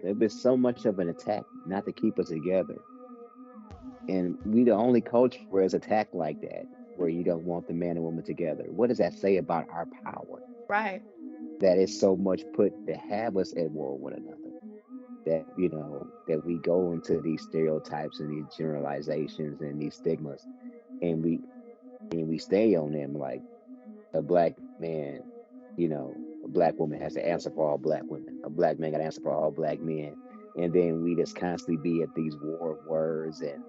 There's been so much of an attack not to keep us together. And we the only culture where it's attacked like that, where you don't want the man and woman together. What does that say about our power? Right. That is so much put to have us at war with one another. That that we go into these stereotypes and these generalizations and these stigmas, and we stay on them like a black man, a black woman has to answer for all black women. A black man got to answer for all black men. And then we just constantly be at these war of words and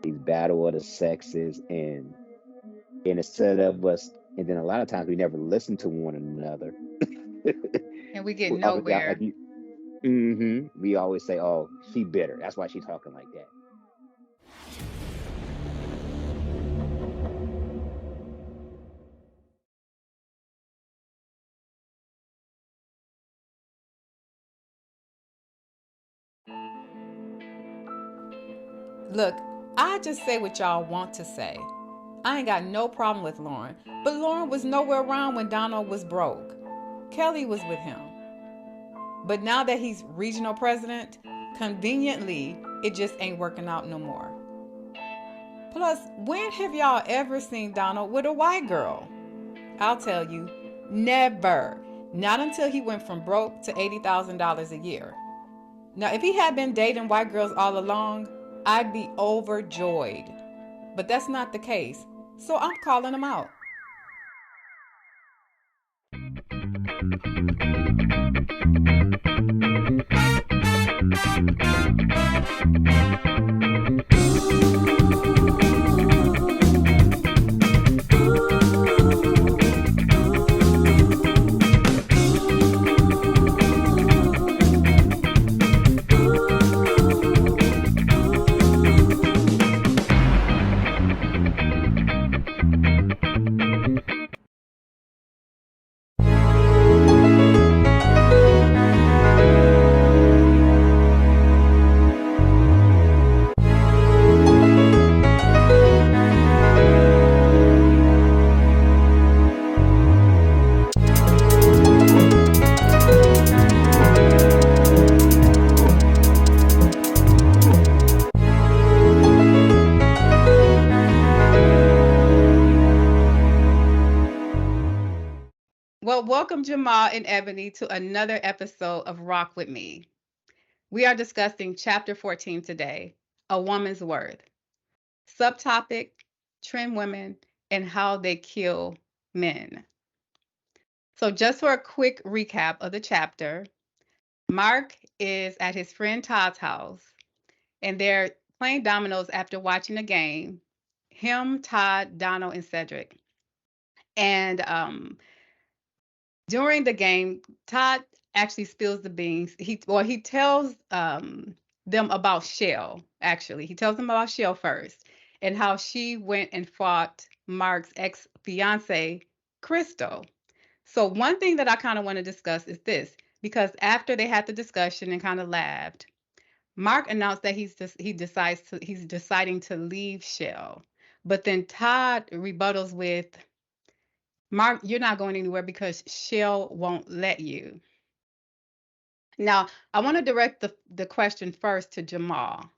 these battle of the sexes, and instead of us, and then a lot of times we never listen to one another. And we get Like nowhere. you, we always say, "Oh, she bitter. That's why she's talking like that." Look, I just say what y'all want to say. I ain't got no problem with Lauren, but Lauren was nowhere around when Donald was broke. Kelly was with him. But now that he's regional president, conveniently, it just ain't working out no more. Plus, when have y'all ever seen Donald with a white girl? I'll tell you, never. Not until he went from broke to $80,000 a year. Now, if he had been dating white girls all along, I'd be overjoyed. But that's not the case. So I'm calling him out. Well, welcome Jamal and Ebony to another episode of Rock With Me. We are discussing chapter 14 today, A Woman's Worth. Subtopic, Trend Women and How They Kill Men. So just for a quick recap of the chapter, Mark is at his friend Todd's house and they're playing dominoes after watching a game. Him, Todd, Donald, and Cedric. And during the game, Todd actually spills the beans. He tells them about Shell. Actually, he tells them about Shell first and how she went and fought Mark's ex fiance, Crystal. So one thing that I kind of want to discuss is this because after they had the discussion and kind of laughed, Mark announced that he's deciding to leave Shell. But then Todd rebuttals with, Mark, you're not going anywhere because Shell won't let you. Now, I want to direct the question first to Jamal.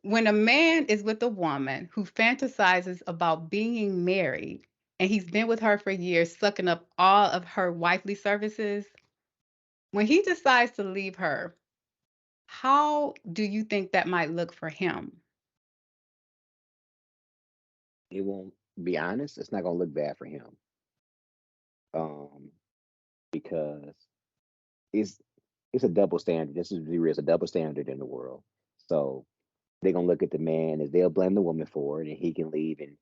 When a man is with a woman who fantasizes about being married and he's been with her for years, sucking up all of her wifely services, when he decides to leave her, how do you think that might look for him? It won't be honest. It's not gonna look bad for him, um, because it's it's a double standard. This is there is a double standard in the world. So they're gonna look at the man as they'll blame the woman for it, and he can leave and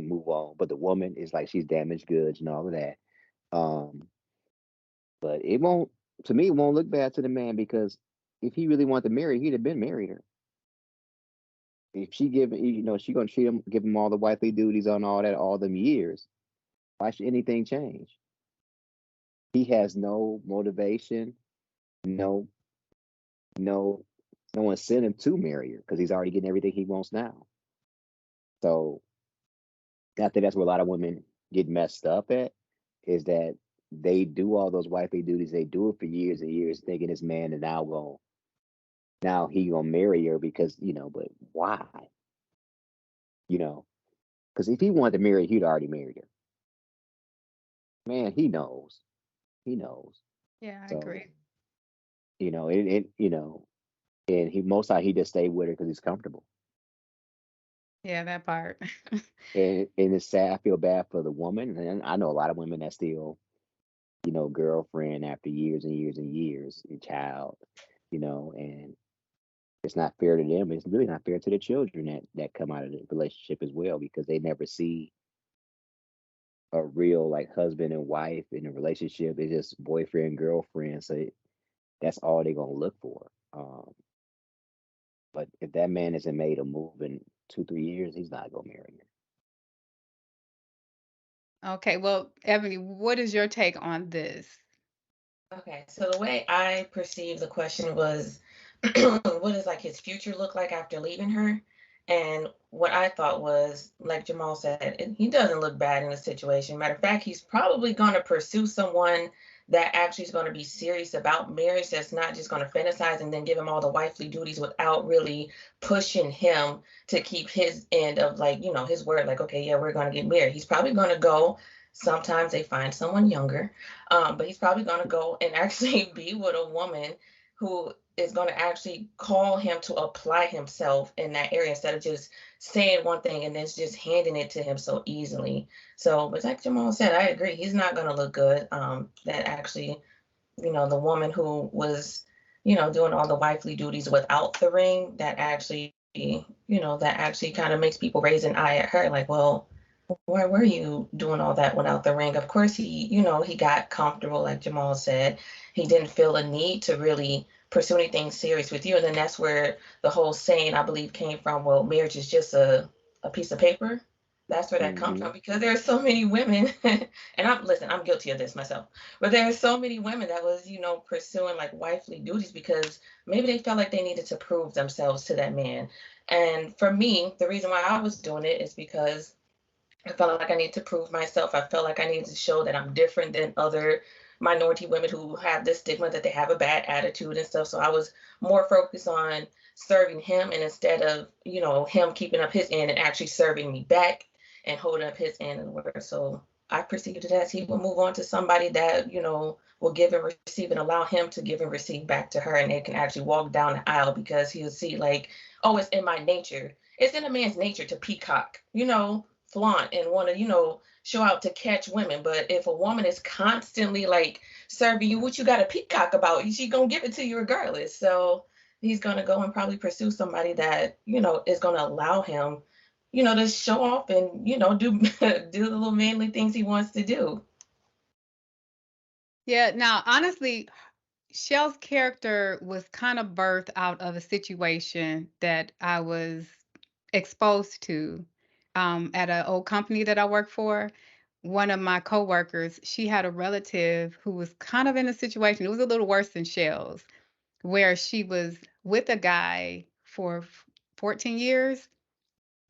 move on. But the woman is like she's damaged goods and all of that. Um, but it won't. To me, it won't look bad to the man because if he really wanted to marry, he'd have been married her. If she give, she gonna treat him, give him all the wifely duties on all that, all them years. Why should anything change? He has no motivation, no, no, no incentive to marry her because he's already getting everything he wants now. So I think that's where a lot of women get messed up at is that they do all those wifely duties. They do it for years and years, thinking this man is now he gonna marry her because But why? You know, because if he wanted to marry, he'd already married her. Man, he knows. He knows. Yeah, I So agree. and he most time he just stayed with her because he's comfortable. Yeah, that part. And it's sad. I feel bad for the woman, and I know a lot of women that still girlfriend after years and years and years, a child, and it's not fair to them. It's really not fair to the children that come out of the relationship as well because they never see a real like husband and wife in a relationship. It's just boyfriend girlfriend. So that's all they're gonna look for. But if that man isn't made a move in 2 3 years, he's not gonna marry her. Okay, well, Ebony, what is your take on this? Okay, so the way I perceived the question was, what does like his future look like after leaving her? And what I thought was, like Jamal said, he doesn't look bad in the situation. Matter of fact, he's probably going to pursue someone that actually is going to be serious about marriage, that's not just going to fantasize and then give him all the wifely duties without really pushing him to keep his end of like, his word, like, okay, yeah, we're going to get married. He's probably going to go. Sometimes they find someone younger, but he's probably going to go and actually be with a woman who is going to actually call him to apply himself in that area instead of just saying one thing and then just handing it to him so easily. So, but like Jamal said, I agree. He's not going to look good. That actually, the woman who was, doing all the wifely duties without the ring, that actually kind of makes people raise an eye at her like, well, why were you doing all that without the ring? Of course, he got comfortable, like Jamal said. He didn't feel a need to really pursue anything serious with you. And then that's where the whole saying, I believe, came from, well, marriage is just a piece of paper. That's where that comes Hmm. from because there are so many women, and I'm guilty of this myself, but there are so many women that was, pursuing like wifely duties because maybe they felt like they needed to prove themselves to that man. And for me, the reason why I was doing it is because I felt like I needed to prove myself. I felt like I needed to show that I'm different than other minority women who have this stigma that they have a bad attitude and stuff. So I was more focused on serving him and instead of, him keeping up his end and actually serving me back and holding up his end of the word. So I perceived it as he will move on to somebody that, will give and receive and allow him to give and receive back to her and they can actually walk down the aisle because he'll see like, oh, it's in my nature. It's in a man's nature to peacock, flaunt and want to, show out to catch women. But if a woman is constantly like serving you, what you got to peacock about? She gonna give it to you regardless. So he's gonna go and probably pursue somebody that is gonna allow him, to show off and do do the little manly things he wants to do. Yeah, now honestly, Shell's character was kind of birthed out of a situation that I was exposed to at an old company that I worked for. One of my coworkers, she had a relative who was kind of in a situation. It was a little worse than Shell's, where she was with a guy for 14 years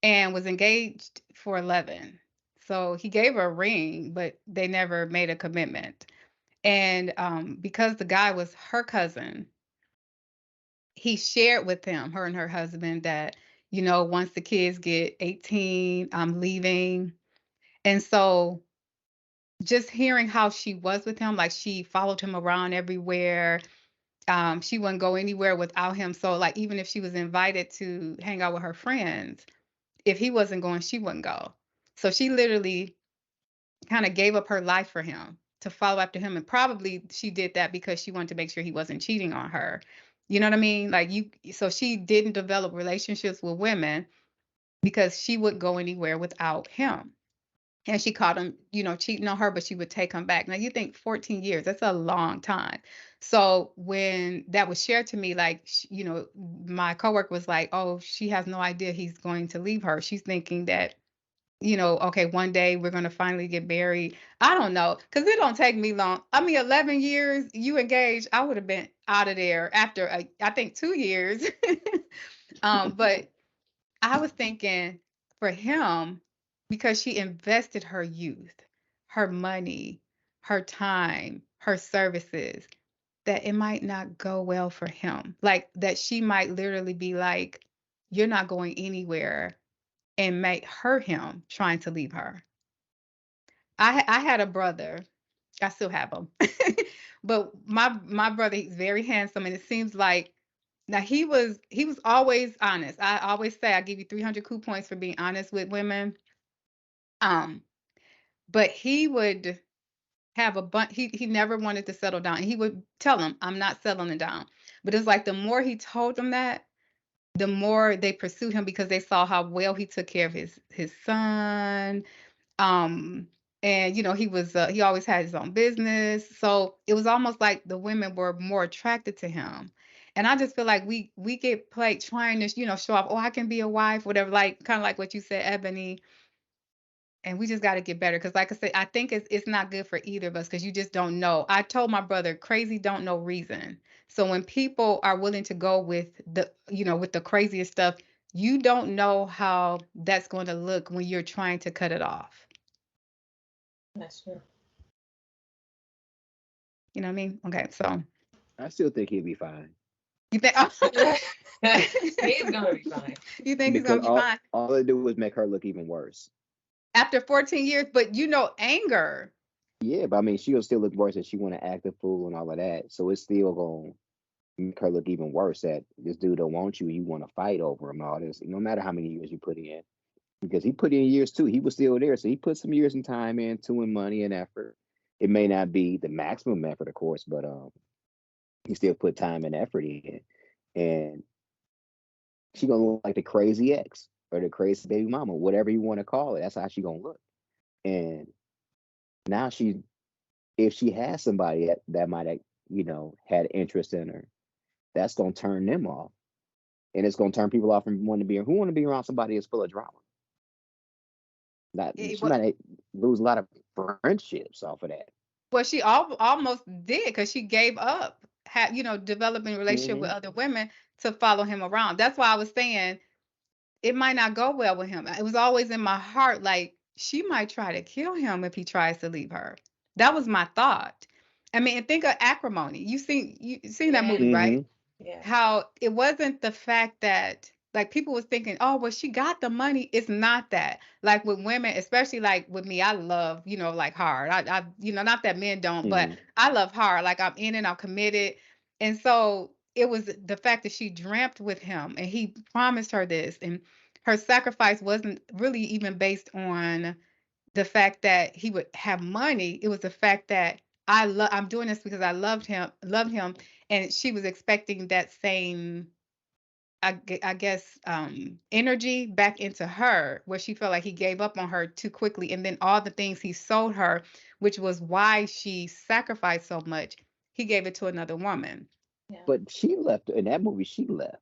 and was engaged for 11. So he gave her a ring, but they never made a commitment. And because the guy was her cousin, he shared with them, her and her husband, that, once the kids get 18, I'm leaving. And so just hearing how she was with him, like she followed him around everywhere. She wouldn't go anywhere without him. So, like, even if she was invited to hang out with her friends, if he wasn't going, she wouldn't go. So she literally kind of gave up her life for him to follow after him. And probably she did that because she wanted to make sure he wasn't cheating on her. You know what I mean? Like so she didn't develop relationships with women because she would go anywhere without him. And she caught him, cheating on her, but she would take him back. Now you think 14 years, that's a long time. So when that was shared to me, like, my coworker was like, oh, she has no idea he's going to leave her. She's thinking that okay, one day we're going to finally get married. I don't know, because it don't take me long. I mean, 11 years, you engaged, I would have been out of there after, I think, 2 years. But I was thinking for him, because she invested her youth, her money, her time, her services, that it might not go well for him. Like that she might literally be like, you're not going anywhere, and may hurt him trying to leave her. I had a brother. I still have him. But my brother, he's very handsome, and it seems like now he was always honest. I always say I give you 300 coup points for being honest with women. Um, but he would have a bunch. He never wanted to settle down, and he would tell them, "I'm not settling down." But it's like the more he told them that, the more they pursued him because they saw how well he took care of his son. Um, and he always had his own business. So it was almost like the women were more attracted to him. And I just feel like we get played trying to, show off, oh, I can be a wife, whatever, like kind of like what you said, Ebony. And we just got to get better. Because like I said, I think it's not good for either of us because you just don't know. I told my brother, crazy don't know reason. So when people are willing to go with with the craziest stuff, you don't know how that's going to look when you're trying to cut it off. That's true. You know what I mean? Okay, so I still think he'd be fine you think He's gonna be fine. you think he's because gonna be fine all they do is make her look even worse. after 14 years? But anger. Yeah, but I mean, she'll still look worse if she want to act a fool and all of that. So it's still going to make her look even worse that this dude don't want you. You want to fight over him and all this. No matter how many years you put in, because he put in years too. He was still there, so he put some years and time into and money and effort. It may not be the maximum effort, of course, but he still put time and effort in, and she gonna look like the crazy ex or the crazy baby mama, whatever you want to call it. That's how she gonna look. And now if she has somebody that might have, had interest in her, that's gonna turn them off, and it's gonna turn people off from wanting to be who want to be around somebody that's full of drama. Not she Well, might lose a lot of friendships off of that. she almost did because she gave up, developing a relationship with Hmm. other women to follow him around. That's why I was saying it might not go well with him. It was always in my heart, like she might try to kill him if he tries to leave her. That was my thought. I mean, and think of Acrimony. You seen that movie, Yeah. right? Hmm. Yeah. How it wasn't the fact that like people was thinking, oh, well, she got the money. It's not that. Like with women, especially like with me, I love, like hard. Not that men don't, but Hmm. I love hard. Like I'm in and I'm committed. And so it was the fact that she dreamt with him and he promised her this. And her sacrifice wasn't really even based on the fact that he would have money. It was the fact that I'm doing this because I loved him, and she was expecting that same, I guess, energy back into her, where she felt like he gave up on her too quickly, and then all the things he sold her, which was why she sacrificed so much, he gave it to another woman. Yeah. But she left in that movie. She left.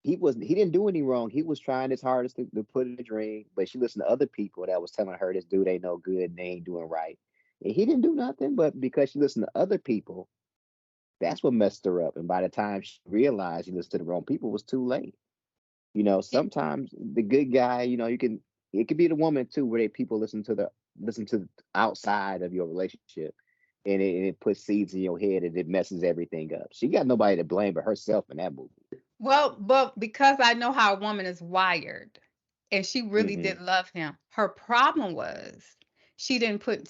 He didn't do any wrong. He was trying his hardest to put in a dream, but she listened to other people that was telling her this dude ain't no good and they ain't doing right. And he didn't do nothing, but because she listened to other people, that's what messed her up. And by the time she realized she listened to the wrong people, it was too late. Sometimes the good guy, it could be the woman too, where people listen to outside of your relationship, and it puts seeds in your head and it messes everything up. She got nobody to blame but herself in that movie. Well, but because I know how a woman is wired, and she really Hmm. did love him, her problem was she didn't put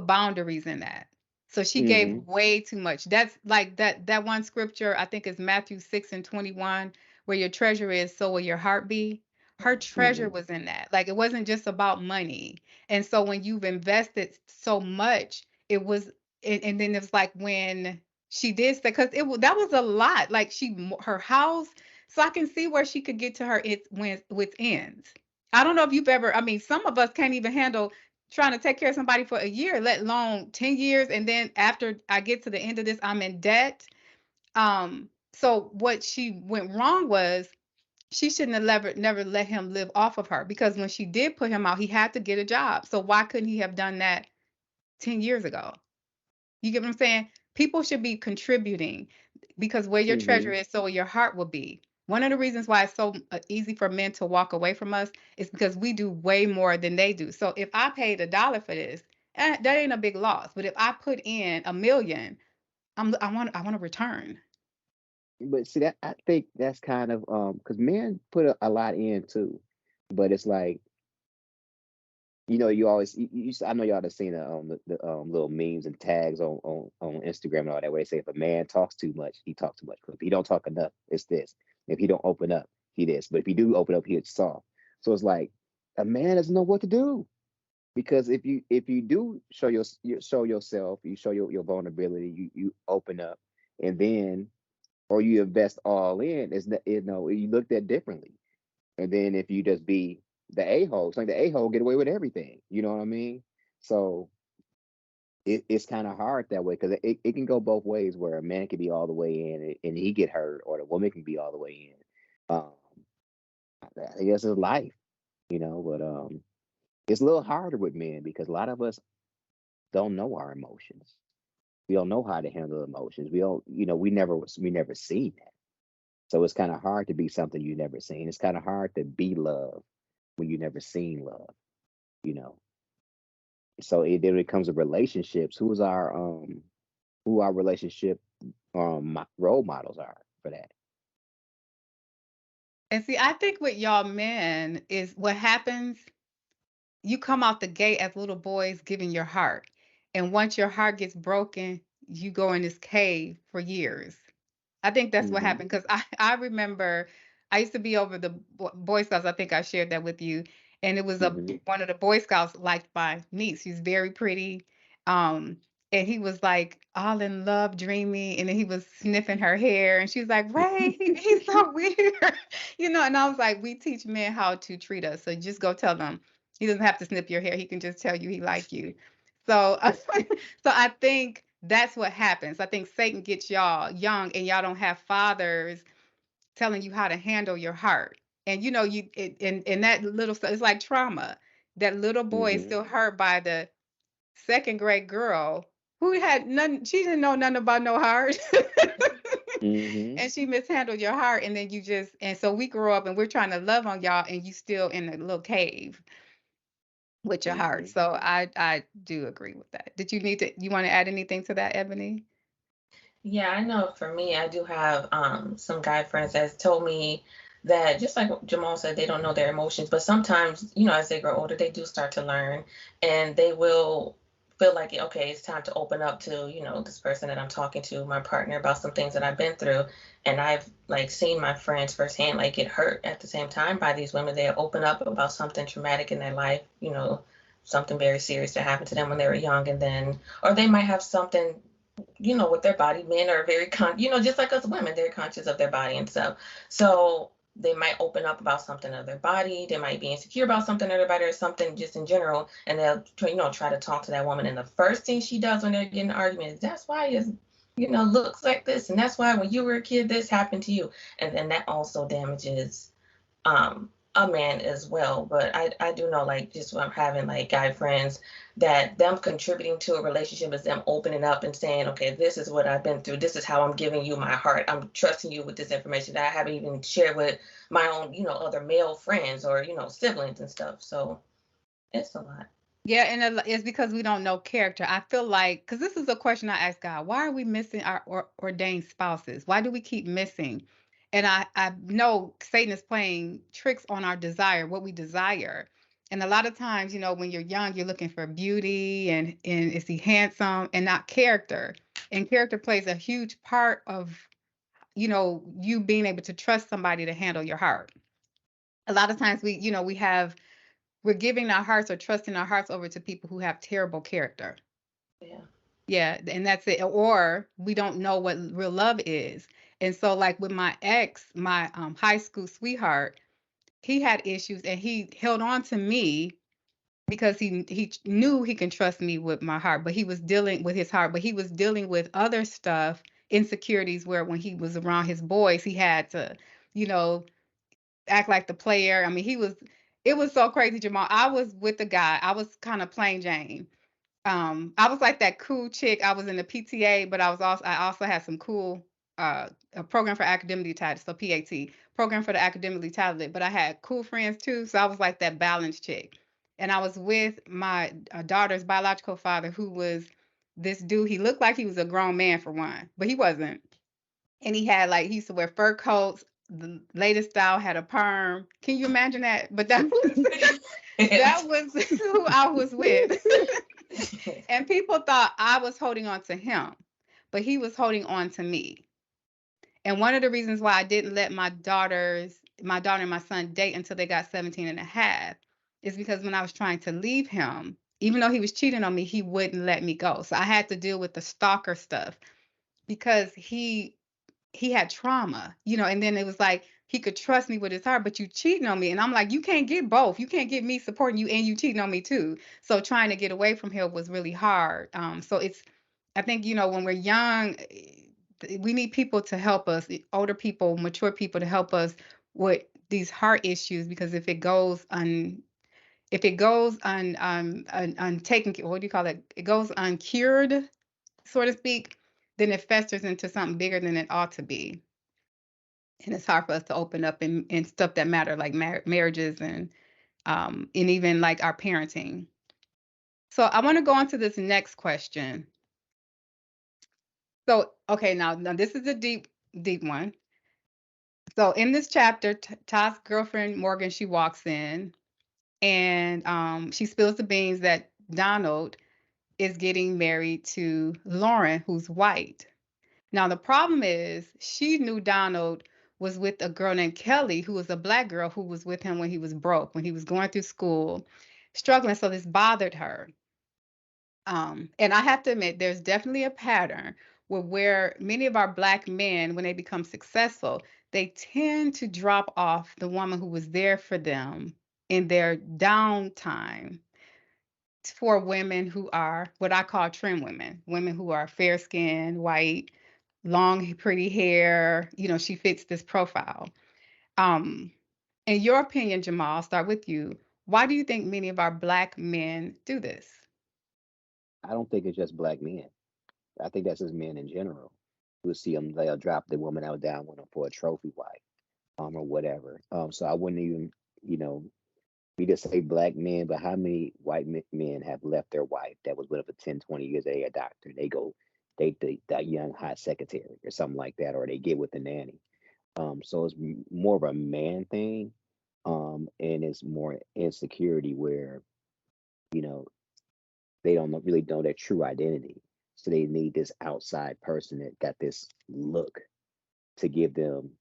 boundaries in that. So she gave Hmm. way too much. That's like that one scripture, I think is Matthew 6:21, where your treasure is, so will your heart be. Her treasure Hmm. was in that. Like it wasn't just about money. And so when you've invested so much, it was and then it's like when she did that because that was a lot. Like her house, so I can see where she could get to her it when with ends. I don't know if you've ever. I mean, some of us can't even handle trying to take care of somebody for a year, let alone 10 years. And then after I get to the end of this, I'm in debt. So what she went wrong was she shouldn't have never let him live off of her because when she did put him out, he had to get a job. So why couldn't he have done that 10 years ago? You get what I'm saying? People should be contributing because where your treasure Hmm. is, so your heart will be. One of the reasons why it's so easy for men to walk away from us is because we do way more than they do. So if I paid $1 for this, that ain't a big loss. But if I put in a million, I want a return. But see that I think that's kind of because men put a lot in too, but it's like you always I know y'all have seen the little memes and tags on Instagram and all that where they say if a man talks too much, he talks too much. If he don't talk enough, it's this. If he don't open up, he this. But if he do open up, he's soft. So it's like a man doesn't know what to do because if you do show yourself, you show your vulnerability, you open up, and then or you invest all in, is that you looked at differently. And then if you just be the a hole, it's like the a hole get away with everything. You know what I mean? So it's kind of hard that way because it can go both ways where a man can be all the way in and he get hurt, or the woman can be all the way in. I guess it's life, but it's a little harder with men because a lot of us don't know our emotions. We don't know how to handle emotions. We don't, we never seen that. So it's kind of hard to be something you never seen. It's kind of hard to be love when you never seen love, you know. So then it comes to relationships. Who our relationship role models are for that. And see, I think with y'all men is what happens, you come out the gate as little boys giving your heart. And once your heart gets broken, you go in this cave for years. I think that's what Hmm. happened because I remember I used to be over the Boy Scouts. I think I shared that with you, and it was a Hmm. one of the Boy Scouts liked my niece. She's very pretty, um, and he was like all in love, dreamy, and then he was sniffing her hair, and she was like, "Ray, he's so weird," And I was like, "We teach men how to treat us, so just go tell them he doesn't have to snip your hair. He can just tell you he like you." So, so I think that's what happens. I think Satan gets y'all young and y'all don't have fathers telling you how to handle your heart. And and that little stuff, it's like trauma. That little boy is Hmm. still hurt by the second grade girl who had none, she didn't know nothing about no heart. Hmm. And she mishandled your heart. And then and so we grow up and we're trying to love on y'all and you still in a little cave with your heart. Hmm. So I do agree with that. You want to add anything to that, Ebony? Yeah, I know for me, I do have some guy friends that's told me that just like what Jamal said, they don't know their emotions, but sometimes, as they grow older, they do start to learn and they will feel like, okay, it's time to open up to, this person that I'm talking to, my partner, about some things that I've been through. And I've like seen my friends firsthand like get hurt at the same time by these women. They open up about something traumatic in their life, something very serious that happened to them when they were young, and then, or they might have something with their body. Men are very just like us women, they're conscious of their body and stuff. So they might open up about something of their body. They might be insecure about something of their body or something just in general, and they'll try to talk to that woman. And the first thing she does when they're getting an argument is, "That's why it looks like this, and that's why when you were a kid this happened to you," and then that also damages a man as well. But I do know, like, just when I'm having like guy friends, that them contributing to a relationship is them opening up and saying, okay, this is what I've been through, this is how I'm giving you my heart, I'm trusting you with this information that I haven't even shared with my own other male friends or siblings and stuff. So it's a lot. Yeah, and it's because we don't know character. I feel like, because this is a question I ask God, why are we missing our ordained spouses? Why do we keep missing? And I know Satan is playing tricks on our desire, what we desire. And a lot of times, when you're young, you're looking for beauty and is he handsome and not character. And character plays a huge part of, you being able to trust somebody to handle your heart. A lot of times we're giving our hearts or trusting our hearts over to people who have terrible character. Yeah. Yeah, and that's it. Or we don't know what real love is. And so, like with my ex, my high school sweetheart, he had issues and he held on to me because he knew he can trust me with my heart, but he was dealing with his heart, but he was dealing with other stuff, insecurities where when he was around his boys, he had to, you know, act like the player. I mean, it was so crazy, Jamal. I was with the guy. I was kind of plain Jane. I was like that cool chick. I was in the PTA, but I also had some cool a program for academically talented, so PAT, program for the academically talented, but I had cool friends too. So I was like that balanced chick. and I was with my daughter's biological father, who was this dude. He looked like he was a grown man for one, but he wasn't. And he had like he used to wear fur coats. The latest style had a perm. Can you imagine that? But that was that was who I was with. And people thought I was holding on to him, but he was holding on to me. And one of the reasons why I didn't let my daughter and my son date until they got 17 and a half is because when I was trying to leave him, even though he was cheating on me, he wouldn't let me go. So I had to deal with the stalker stuff because he had trauma, and then it was like he could trust me with his heart, but you cheating on me. And I'm like, you can't get both. You can't get me supporting you and you cheating on me too. So trying to get away from him was really hard. So I think, when we're young, we need people to help us, older people, mature people to help us with these heart issues, because if it goes untaken, what do you call it? It goes uncured, so to speak, then it festers into something bigger than it ought to be. And it's hard for us to open up in stuff that matter, like marriages and even like our parenting. So I want to go on to this next question. So, okay, now this is a deep, deep one. So in this chapter, Todd's girlfriend Morgan, she walks in and she spills the beans that Donald is getting married to Lauren, who's white. Now the problem is she knew Donald was with a girl named Kelly, who was a black girl who was with him when he was broke, when he was going through school, struggling. So this bothered her. And I have to admit, there's definitely a pattern where many of our black men, when they become successful, they tend to drop off the woman who was there for them in their downtime for women who are what I call trim women, women who are fair skinned, white, long, pretty hair. She fits this profile. Um, in your opinion, Jamal, I'll start with you. Why do you think many of our black men do this? I don't think it's just black men. I think that's just men in general. You'll see them, they'll drop the woman out down with them for a trophy wife, or whatever. So I wouldn't even, you know, we just say black men, but how many white men have left their wife that was with them for 10, 20 years? They a doctor. They go, they date that young hot secretary or something like that, or they get with the nanny. So it's more of a man thing. And it's more insecurity where, you know, they don't really know their true identity. So they need this outside person that got this look to give them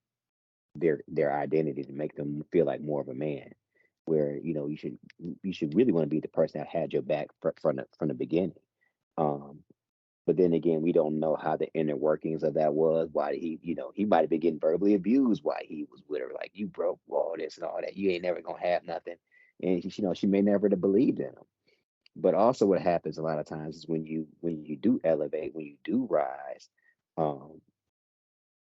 their identity, to make them feel like more of a man. Where you should really want to be the person that had your back from the beginning. Um, but then again, we don't know how the inner workings of that was. Why he might have been getting verbally abused while he was with her, like you broke all this and all that. You ain't never gonna have nothing, and she may never have believed in him. But also, what happens a lot of times is when you do elevate, when you do rise, um,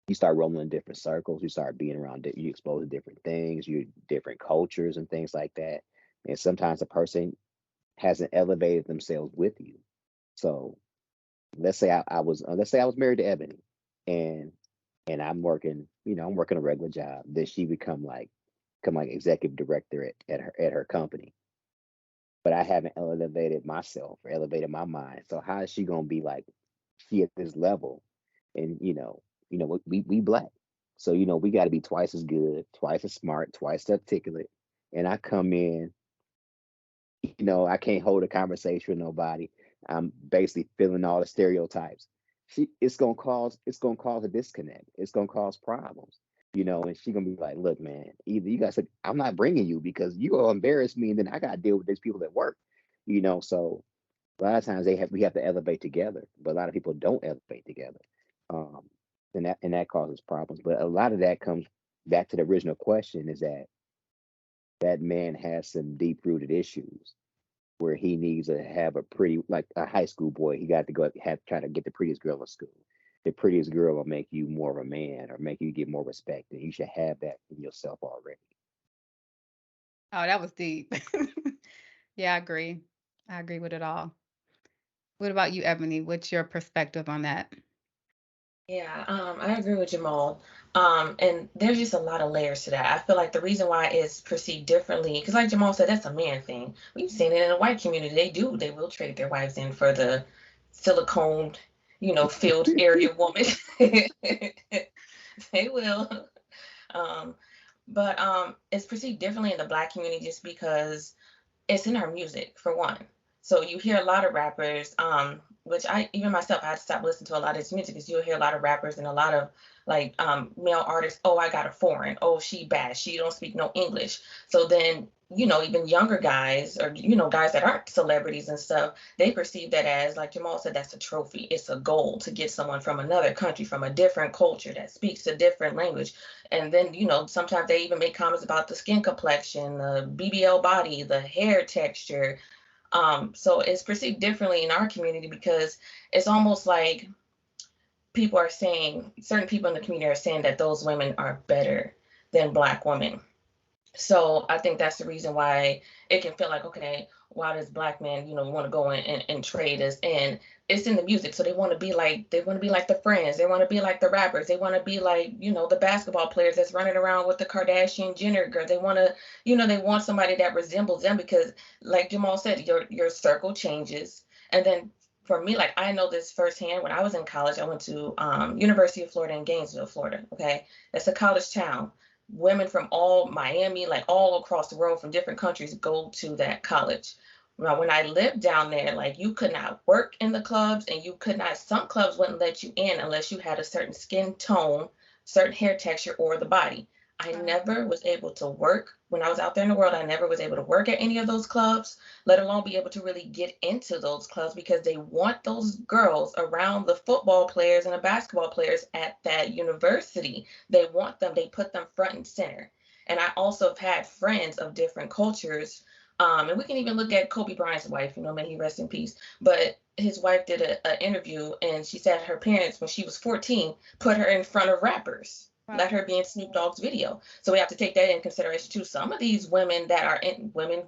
you start rolling in different circles. You start being around, you expose to different things, you different cultures and things like that. And sometimes a person hasn't elevated themselves with you. So let's say I was married to Ebony, and I'm working a regular job. Then she become like executive director at her company, but I haven't elevated myself or elevated my mind. So how is she gonna be like she at this level? And we black, so we got to be twice as good, twice as smart, twice as articulate. And I come in, I can't hold a conversation with nobody. I'm basically filling all the stereotypes. It's gonna cause a disconnect. It's gonna cause problems. And she gonna be like, look, man, either you guys said I'm not bringing you because you gonna embarrass me, and then I gotta deal with these people at work. So a lot of times we have to elevate together, but a lot of people don't elevate together. Um, and that causes problems. But a lot of that comes back to the original question: is that man has some deep rooted issues where he needs to have a pretty, like a high school boy. He got to go have try to get the prettiest girl in school. The prettiest girl will make you more of a man or make you get more respect, and you should have that in yourself already. Oh, that was deep. Yeah, I agree. I agree with it all. What about you, Ebony? What's your perspective on that? Yeah, I agree with Jamal. And there's just a lot of layers to that. I feel like the reason why it's perceived differently, because like Jamal said, that's a man thing. We've seen it in the white community. They will trade their wives in for the silicone, field area woman. They will. Um, but it's perceived differently in the black community just because it's in our music for one. So you hear a lot of rappers, which I even myself I had to stop listening to a lot of this music because you'll hear a lot of rappers and a lot of like male artists. Oh, I got a foreign. Oh, she bad. She don't speak no English. So then even younger guys or guys that aren't celebrities and stuff, they perceive that as like Jamal said, that's a trophy. It's a goal to get someone from another country, from a different culture that speaks a different language. And then, sometimes they even make comments about the skin complexion, the BBL body, the hair texture. So it's perceived differently in our community because it's almost like people are saying, certain people in the community are saying that those women are better than Black women. So I think that's the reason why it can feel like, okay, why does Black men, want to go in and trade us? And it's in the music. So they want to be like the Friends. They want to be like the rappers. They want to be like, the basketball players that's running around with the Kardashian Jenner girl. They want to, they want somebody that resembles them because like Jamal said, your circle changes. And then for me, like I know this firsthand. When I was in college, I went to University of Florida in Gainesville, Florida. Okay. That's a college town. Women from all Miami, like all across the world from different countries go to that college. Now, when I lived down there, like you could not work in the clubs and you could not, some clubs wouldn't let you in unless you had a certain skin tone, certain hair texture, or the body. I never was able to work when I was out there in the world. I never was able to work at any of those clubs, let alone be able to really get into those clubs because they want those girls around the football players and the basketball players at that university. They want them, they put them front and center. And I also have had friends of different cultures. And we can even look at Kobe Bryant's wife, may he rest in peace. But his wife did an interview and she said her parents, when she was 14, put her in front of rappers, let Wow. her be in Snoop Dogg's video. So we have to take that in consideration too. Some of these women that are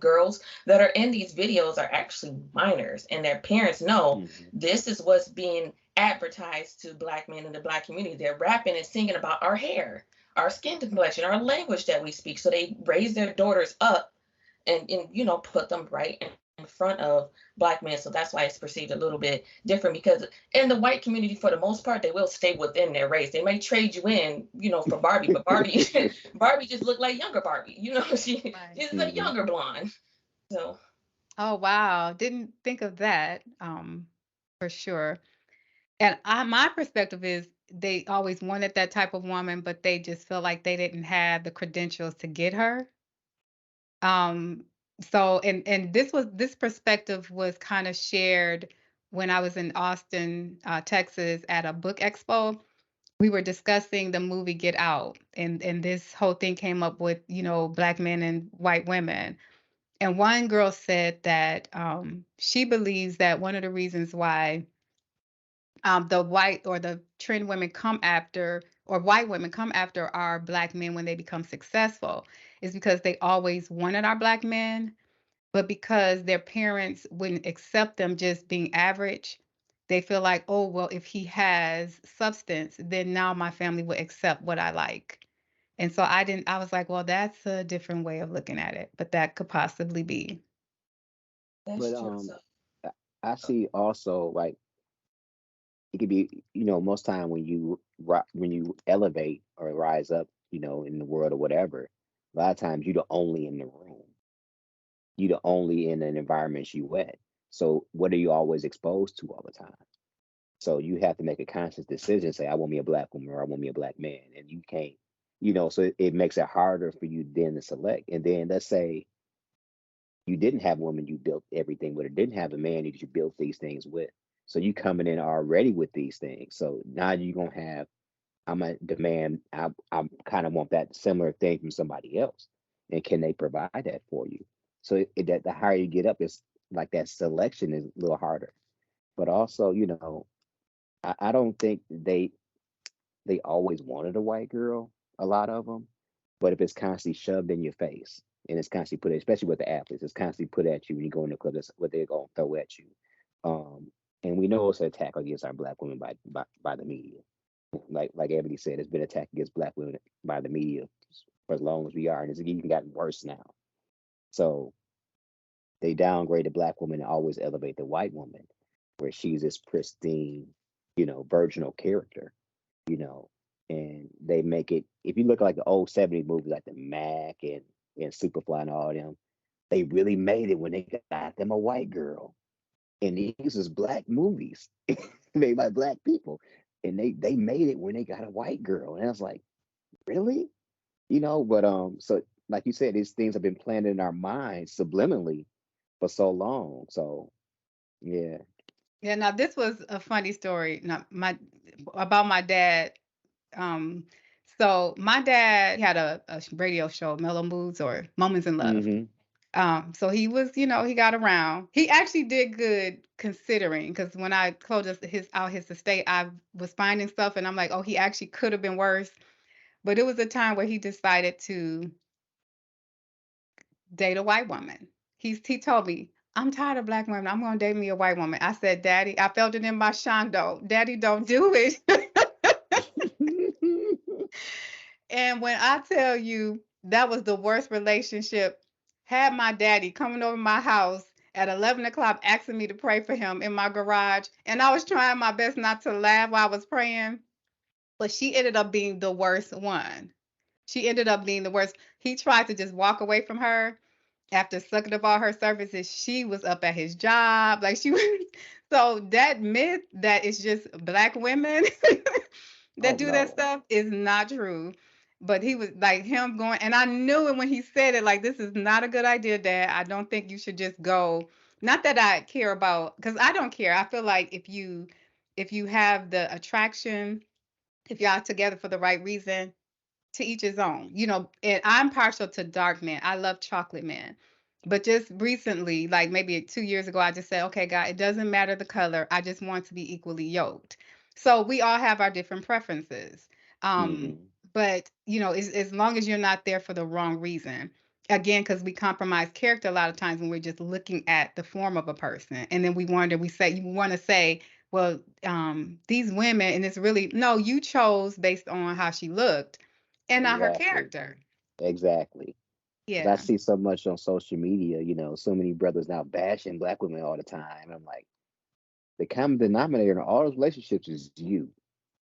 girls that are in these videos are actually minors, and their parents know Hmm. this is what's being advertised to Black men in the Black community. They're rapping and singing about our hair, our skin complexion, our language that we speak. So they raise their daughters up and put them right in front of Black men. So that's why it's perceived a little bit different because in the white community, for the most part, they will stay within their race. They may trade you in, for Barbie, but Barbie, Barbie just looked like younger Barbie. Right. She's a Hmm. younger blonde. So Oh, wow. Didn't think of that, for sure. And my perspective is they always wanted that type of woman, but they just felt like they didn't have the credentials to get her. Um, so and this perspective was kind of shared when I was in Austin, Texas at a book expo. We were discussing the movie Get Out, and this whole thing came up with, Black men and white women. And one girl said that she believes that one of the reasons why the white or the trend women come after, or white women come after our Black men when they become successful is because they always wanted our Black men, but because their parents wouldn't accept them just being average, they feel like, oh, well, if he has substance, then now my family will accept what I like. And so I was like, well, that's a different way of looking at it, but that could possibly be. that's But true. So I I see also like it could be, most time when when you elevate or rise up, in the world or whatever, a lot of times you're the only in the room. You're the only in an environment you wet. So what are you always exposed to all the time? So you have to make a conscious decision, say, I want me a Black woman or I want me a Black man. And you can't, so it makes it harder for you then to select. And then let's say you didn't have a woman you built everything with, or didn't have a man that you built these things with. So you coming in already with these things. So now you're gonna have, I'm a demand, I kind of want that similar thing from somebody else. And can they provide that for you? So that the higher you get up, it's like that selection is a little harder. But also, I don't think they always wanted a white girl, a lot of them. But if it's constantly shoved in your face and it's constantly put, especially with the athletes, it's constantly put at you when you go in the club, that's what they're going to throw at you. Um, and we know it's an attack against our Black women by the media. like Ebony said, it's been attacked against black women by the media for as long as we are, and it's even gotten worse now. So they downgrade the black woman and always elevate the white woman, where she's this pristine, virginal character, you know, and they make it. If you look at like the old '70s movies, like the Mac and Superfly and all them, they really made it when they got them a white girl. And these is black movies made by black people, and they made it when they got a white girl, and I was like, really, But so like you said, these things have been planted in our minds subliminally for so long. So yeah. Yeah, now this was a funny story. Now about my dad. Um, so my dad had a radio show, Mellow Moods or Moments in Love. Mm-hmm. So he was, he got around. He actually did good considering, because when I closed his estate, I was finding stuff and I'm like, oh, he actually could have been worse. But it was a time where he decided to date a white woman. He told me, I'm tired of black women. I'm gonna date me a white woman. I said, Daddy, I felt it in my shondo. Daddy, don't do it. And when I tell you that was the worst relationship, had my daddy coming over my house at 11 o'clock asking me to pray for him in my garage. And I was trying my best not to laugh while I was praying, but she ended up being the worst one. She ended up being the worst. He tried to just walk away from her after sucking up all her services. She was up at his job. Like she was. So that myth that it's just black women that Oh do that no. stuff is not true. But he was like him going, and I knew it when he said it, like, this is not a good idea, Dad. I don't think you should just go. Not that I care about, because I don't care. I feel like if you have the attraction, if y'all together for the right reason, to each his own, and I'm partial to dark men. I love chocolate men. But just recently, like maybe 2 years ago, I just said, okay, God, it doesn't matter the color. I just want to be equally yoked. So we all have our different preferences. Um, Mm-hmm. but as long as you're not there for the wrong reason. Again, because we compromise character a lot of times when we're just looking at the form of a person. And then you want to say, well, these women, and it's really, no, you chose based on how she looked and not her Exactly. character. Exactly. Because I Yeah. see so much on social media, so many brothers now bashing black women all the time. I'm like, the common denominator in all those relationships is you.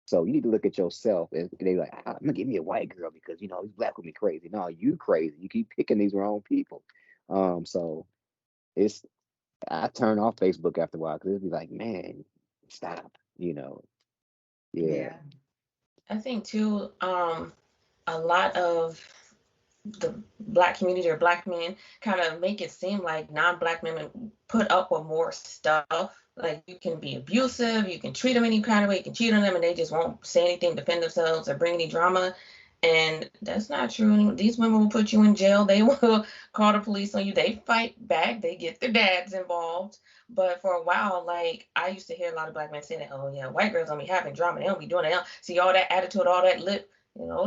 So you need to look at yourself, and they like, I'm gonna give me a white girl because these black women crazy. No, you crazy. You keep picking these wrong people. So it's I turn off Facebook after a while because it'd be like, man, stop. Yeah. Yeah. I think too, a lot of the black community or black men kind of make it seem like non-black women put up with more stuff. Like you can be abusive, you can treat them any kind of way, you can cheat on them, and they just won't say anything, defend themselves, or bring any drama. And that's not true. These women will put you in jail. They will call the police on you. They fight back. They get their dads involved. But for a while, like I used to hear a lot of black men saying, "Oh yeah, white girls don't be having drama. They don't be doing it. They don't see all that attitude, all that lip.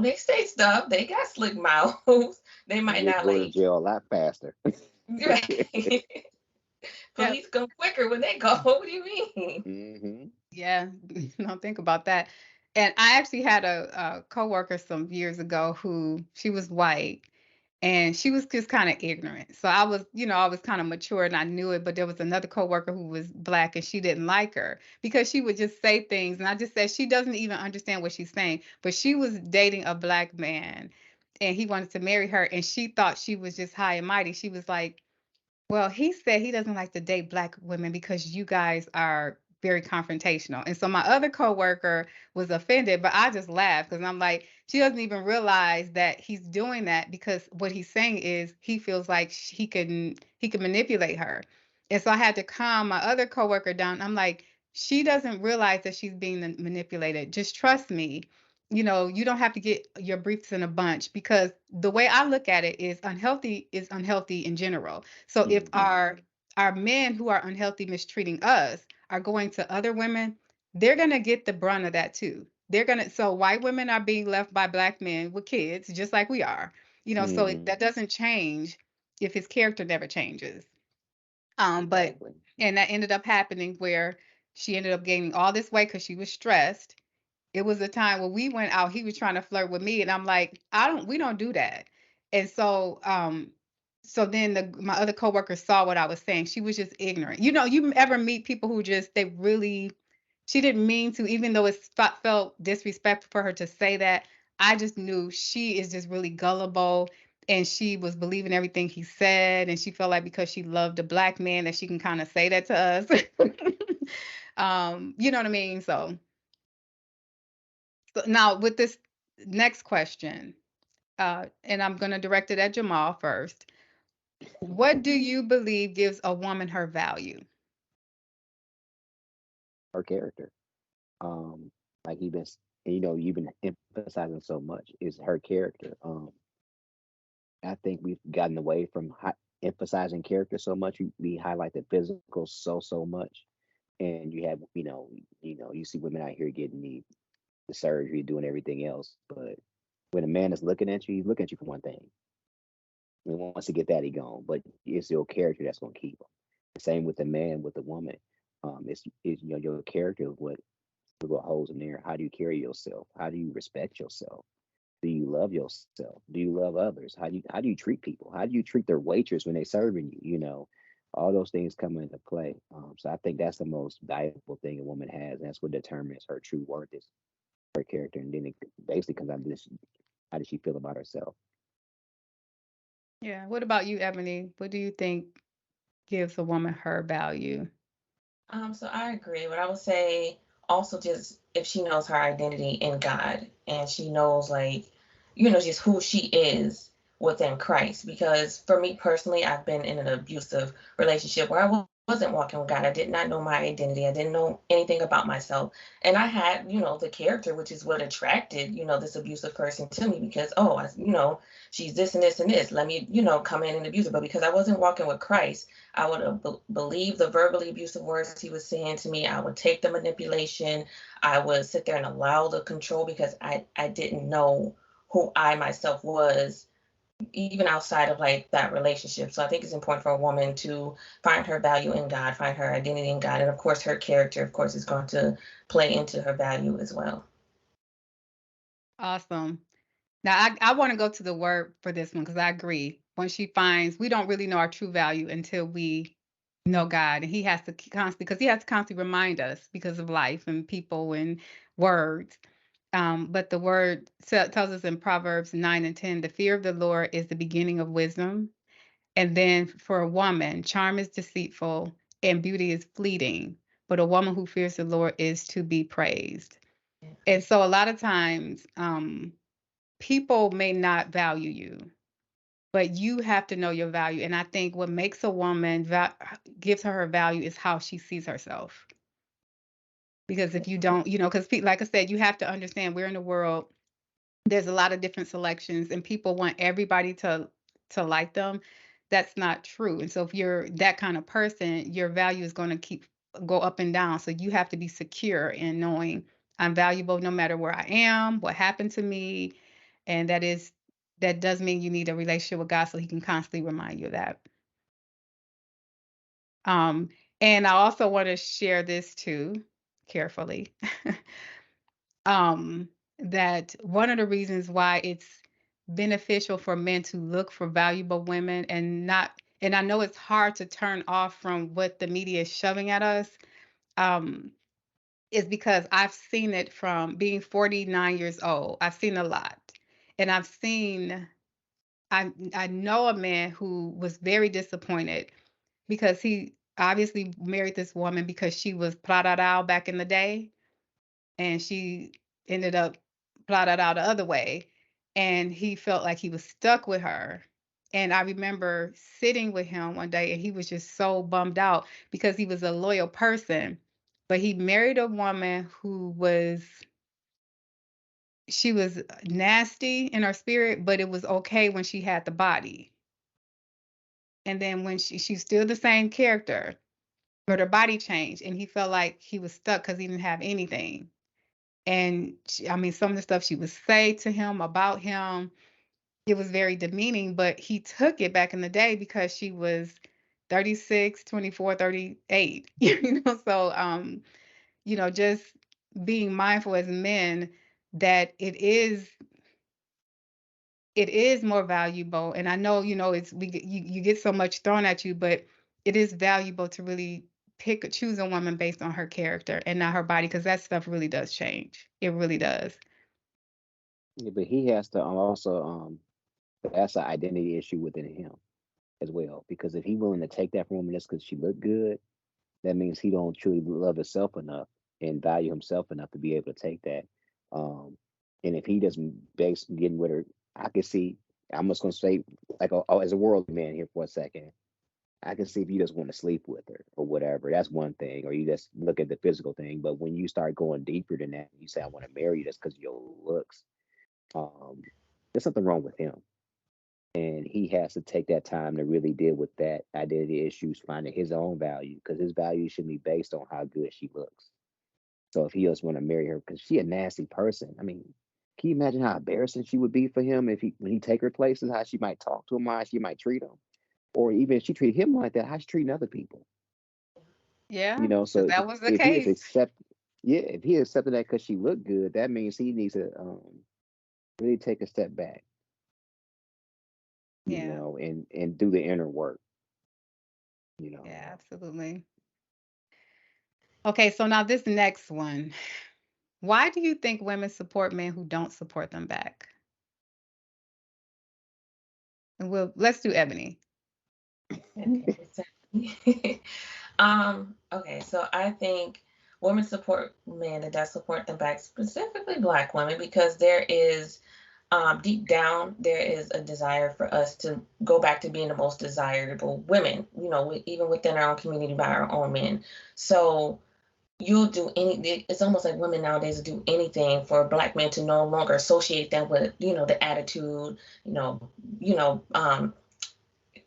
They say stuff. They got slick mouths. They might You'll not go to like jail a lot faster. Yeah. police come quicker when they go. What do you mean? Hmm. Yeah. Don't think about that. And I actually had a coworker some years ago who she was white and she was just kind of ignorant. So I was kind of mature and I knew it, but there was another coworker who was black and she didn't like her because she would just say things. And I just said, she doesn't even understand what she's saying. But she was dating a black man and he wanted to marry her and she thought she was just high and mighty. She was like, well, he said he doesn't like to date black women because you guys are very confrontational. And so my other coworker was offended, but I just laughed because I'm like, she doesn't even realize that he's doing that because what he's saying is he feels like he can manipulate her. And so I had to calm my other coworker down. I'm like, she doesn't realize that she's being manipulated. Just trust me. You don't have to get your briefs in a bunch because the way I look at it is unhealthy in general. So if Hmm. our men who are unhealthy mistreating us are going to other women, they're gonna get the brunt of that too. So white women are being left by black men with kids, just like we are. Hmm. That doesn't change if his character never changes. But Exactly. and that ended up happening where she ended up gaining all this weight because she was stressed it was a time when we went out, he was trying to flirt with me, and I'm like, we don't do that. And so then my other coworker saw what I was saying. She was just ignorant. You ever meet people who just, she didn't mean to, even though it felt disrespectful for her to say that. I just knew she is just really gullible, and she was believing everything he said, and she felt like because she loved a black man that she can kind of say that to us. You know what I mean? So now with this next question, and I'm going to direct it at Jamal first. What do you believe gives a woman her value? Her character. Um, like you've been emphasizing so much is her character. I think we've gotten away from emphasizing character so much. We highlight the physical so much, and you have you see women out here getting the surgery, doing everything else, but when a man is looking at you, he's looking at you for one thing. And once he get that, he gone. But it's your character that's gonna keep him. The same with the man, with the woman. It's your character is what holds in there. How do you carry yourself? How do you respect yourself? Do you love yourself? Do you love others? How do you treat people? How do you treat their waitress when they serving you? All those things come into play. So I think that's the most valuable thing a woman has, and that's what determines her true worth is her character. And then it basically comes down to this: how does she feel about herself? Yeah. What about you, Ebony? What do you think gives a woman her value? So I agree. But I would say also just if she knows her identity in God and she knows like, just who she is within Christ. Because for me personally, I've been in an abusive relationship where wasn't walking with God. I did not know my identity. I didn't know anything about myself. And I had, the character, which is what attracted, this abusive person to me because, oh, she's this and this and this. Let me, come in and abuse her. But because I wasn't walking with Christ, I would have believed the verbally abusive words he was saying to me. I would take the manipulation. I would sit there and allow the control because I didn't know who I myself was, even outside of like that relationship. So I think it's important for a woman to find her value in God, find her identity in God. And of course, her character, of course, is going to play into her value as well. Awesome. Now, I want to go to the word for this one because I agree. When she finds, we don't really know our true value until we know God, and He has to constantly remind us because of life and people and words. But the word tells us in Proverbs 9 and 10, the fear of the Lord is the beginning of wisdom. And then for a woman, charm is deceitful and beauty is fleeting, but a woman who fears the Lord is to be praised. And so a lot of times, people may not value you, but you have to know your value. And I think what makes a woman gives her value is how she sees herself. Because if you don't, because like I said, you have to understand we're in a world, there's a lot of different selections and people want everybody to like them. That's not true. And so if you're that kind of person, your value is going to go up and down. So you have to be secure in knowing I'm valuable no matter where I am, what happened to me. And that does mean you need a relationship with God so He can constantly remind you of that. Um, and I also want to share this too, carefully. um, that one of the reasons why it's beneficial for men to look for valuable women and I know it's hard to turn off from what the media is shoving at us, um, is because I've seen it from being 49 years old. I've seen a lot. And I know a man who was very disappointed because he obviously married this woman because she was out back in the day, and she ended up plotted out the other way, and he felt like he was stuck with her. And I remember sitting with him one day and he was just so bummed out because he was a loyal person, but he married a woman she was nasty in her spirit, but it was okay when she had the body. And then when she's still the same character, but her body changed, and he felt like he was stuck because he didn't have anything. And I mean, some of the stuff she would say to him about him, it was very demeaning, but he took it back in the day because she was 36, 24, 38. So just being mindful as men that it is more valuable. And I know, it's you get so much thrown at you, but it is valuable to really choose a woman based on her character and not her body, because that stuff really does change. It really does. Yeah, but he has to also that's an identity issue within him as well. Because if he's willing to take that from a woman just because she looked good, that means he don't truly love himself enough and value himself enough to be able to take that. Um, and if he doesn't base getting with her, I can see. I'm just gonna say, like, as a worldly man here for a second, I can see if you just want to sleep with her or whatever. That's one thing, or you just look at the physical thing. But when you start going deeper than that, you say, "I want to marry you," just because of your looks. Um, there's something wrong with him, and he has to take that time to really deal with that identity issues, finding his own value, because his value should be based on how good she looks. So if he just want to marry her because she a nasty person, I mean, can you imagine how embarrassing she would be for him if he when he take her places, how she might talk to him, how she might treat him, or even if she treated him like that, how she treating other people. Yeah, So because that was the if he is case. accept, yeah, if he accepted that because she looked good, that means he needs to really take a step back, Yeah, and do the inner work, you know. yeah, absolutely. Okay, so now this next one. Why do you think women support men who don't support them back? And let's do Ebony. Okay. So, okay, so I think women support men that does support them back, specifically Black women, because there is deep down there is a desire for us to go back to being the most desirable women, even within our own community by our own men. So you'll do it's almost like women nowadays will do anything for Black men to no longer associate them with, the attitude, you know, you know, um,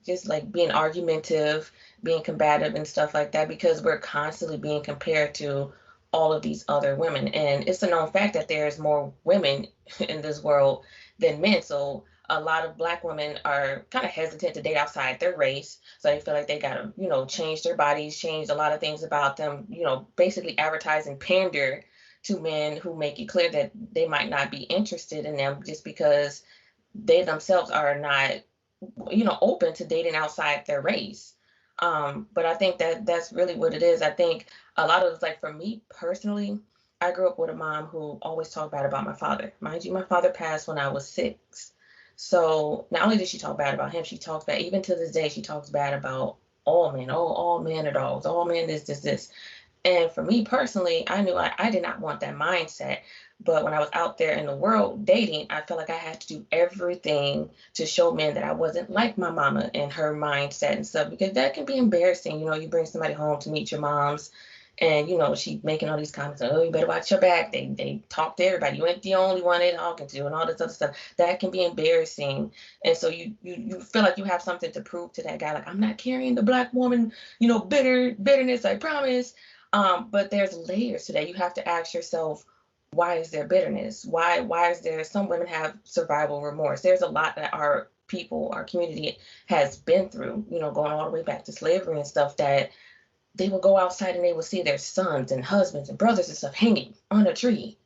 just like being argumentative, being combative and stuff like that, because we're constantly being compared to all of these other women. And it's a known fact that there's more women in this world than men. So a lot of Black women are kind of hesitant to date outside their race. So they feel like they got to, change their bodies, change a lot of things about them, basically advertise and pander to men who make it clear that they might not be interested in them just because they themselves are not open to dating outside their race. But I think that that's really what it is. I think a lot of it's like, for me personally, I grew up with a mom who always talked bad about my father. Mind you, my father passed when I was 6. So not only did she talk bad about him, she talks bad, even to this day, she talks bad about all men. All men are dogs, all men this. And for me personally, I knew I did not want that mindset. But when I was out there in the world dating, I felt like I had to do everything to show men that I wasn't like my mama and her mindset and stuff, because that can be embarrassing. You bring somebody home to meet your moms, and she making all these comments, oh, you better watch your back. They talk to everybody. You ain't the only one they talking to, and all this other stuff. That can be embarrassing. And so you feel like you have something to prove to that guy, like, I'm not carrying the Black woman, bitterness, I promise. But there's layers to that. You have to ask yourself, why is there bitterness? Why is there, some women have survival remorse? There's a lot that our community has been through, going all the way back to slavery and stuff, that they will go outside and they will see their sons and husbands and brothers and stuff hanging on a tree.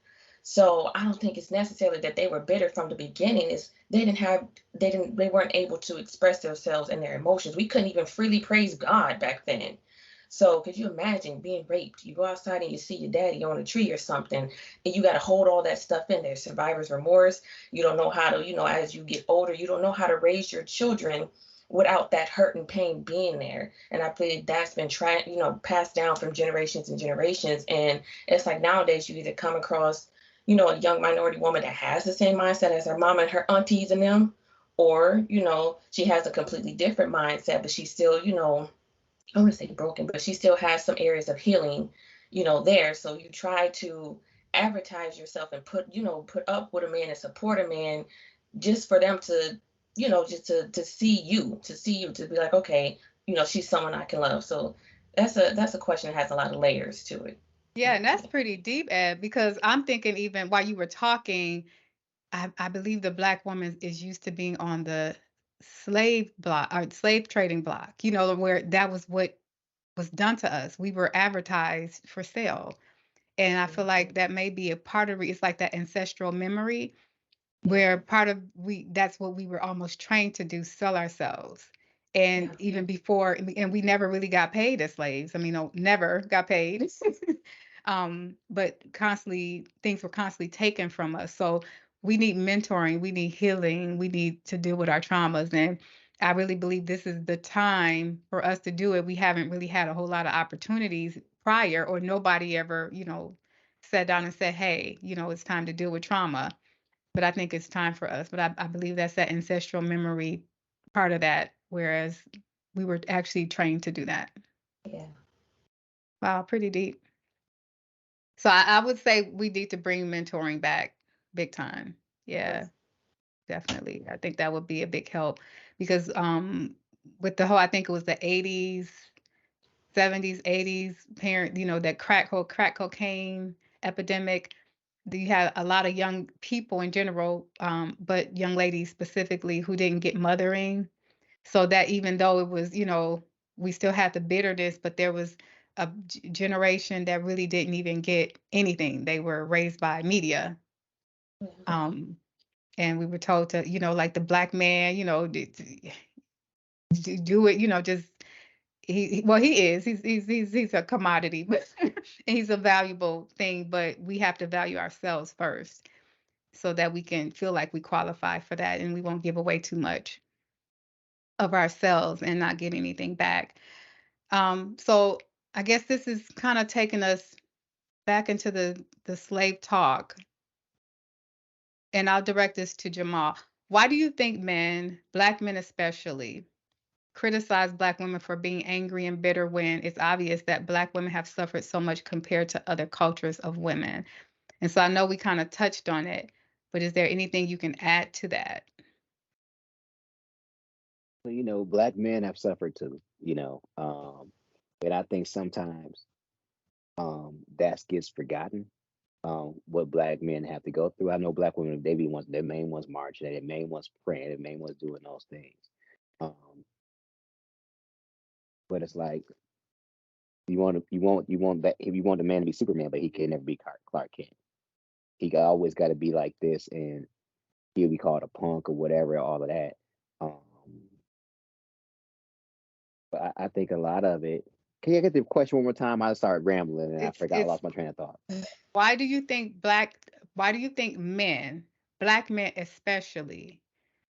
So I don't think it's necessarily that they were bitter from the beginning. Is they weren't able to express themselves and their emotions. We couldn't even freely praise God back then. So could you imagine being raped? You go outside and you see your daddy on a tree or something, and you got to hold all that stuff in there. Survivor's remorse. You don't know how to, as you get older, you don't know how to raise your children without that hurt and pain being there. And I believe that's been passed down from generations and generations. And it's like nowadays you either come across, a young minority woman that has the same mindset as her mom and her aunties and them, or, she has a completely different mindset, but she's still, I want to say broken, but she still has some areas of healing, there. So you try to advertise yourself and put up with a man and support a man just for them to, just to see you, to be like, okay, she's someone I can love. So that's a question that has a lot of layers to it. Yeah, and that's pretty deep, Ed, because I'm thinking, even while you were talking, I believe the Black woman is used to being on the slave block or slave trading block, where that was what was done to us. We were advertised for sale. And I feel like that may be a part of it. It's like that ancestral memory where part of that's what we were almost trained to do, sell ourselves. And even before, and we never really got paid as slaves. I mean, no, never got paid. But constantly, things were constantly taken from us. So we need mentoring, we need healing, we need to deal with our traumas. And I really believe this is the time for us to do it. We haven't really had a whole lot of opportunities prior, or nobody ever, sat down and said, hey, it's time to deal with trauma. But I think it's time for us. But I believe that's that ancestral memory part of that, whereas we were actually trained to do that. Yeah. Wow, pretty deep. So I would say we need to bring mentoring back big time. Yeah, definitely. I think that would be a big help because with the whole, I think it was the 80s, 70s, 80s parent, that crack cocaine epidemic. You had a lot of young people in general, but young ladies specifically who didn't get mothering. So that even though it was, we still had the bitterness, but there was a generation that really didn't even get anything. They were raised by media. And we were told to, like the black man, do it, just well, he is. He's a commodity, but and he's a valuable thing, but we have to value ourselves first so that we can feel like we qualify for that and we won't give away too much of ourselves and not get anything back. So I guess this is kind of taking us back into the slave talk. And I'll direct this to Jamal. Why do you think men, black men especially, criticize black women for being angry and bitter when it's obvious that black women have suffered so much compared to other cultures of women? And so I know we kind of touched on it, but is there anything you can add to that? So, black men have suffered too. And I think sometimes that gets forgotten. What black men have to go through. I know black women, they be ones, their main ones marching, their main ones praying, their main ones doing those things. Um, but it's like you want that if you want the man to be Superman, but he can never be Clark Kent. He always got to be like this, and he'll be called a punk or whatever, all of that. Um, but I think a lot of it. Can you get the question one more time? I started rambling and I forgot, I It's lost my train of thought. why do you think why do you think men, black men especially,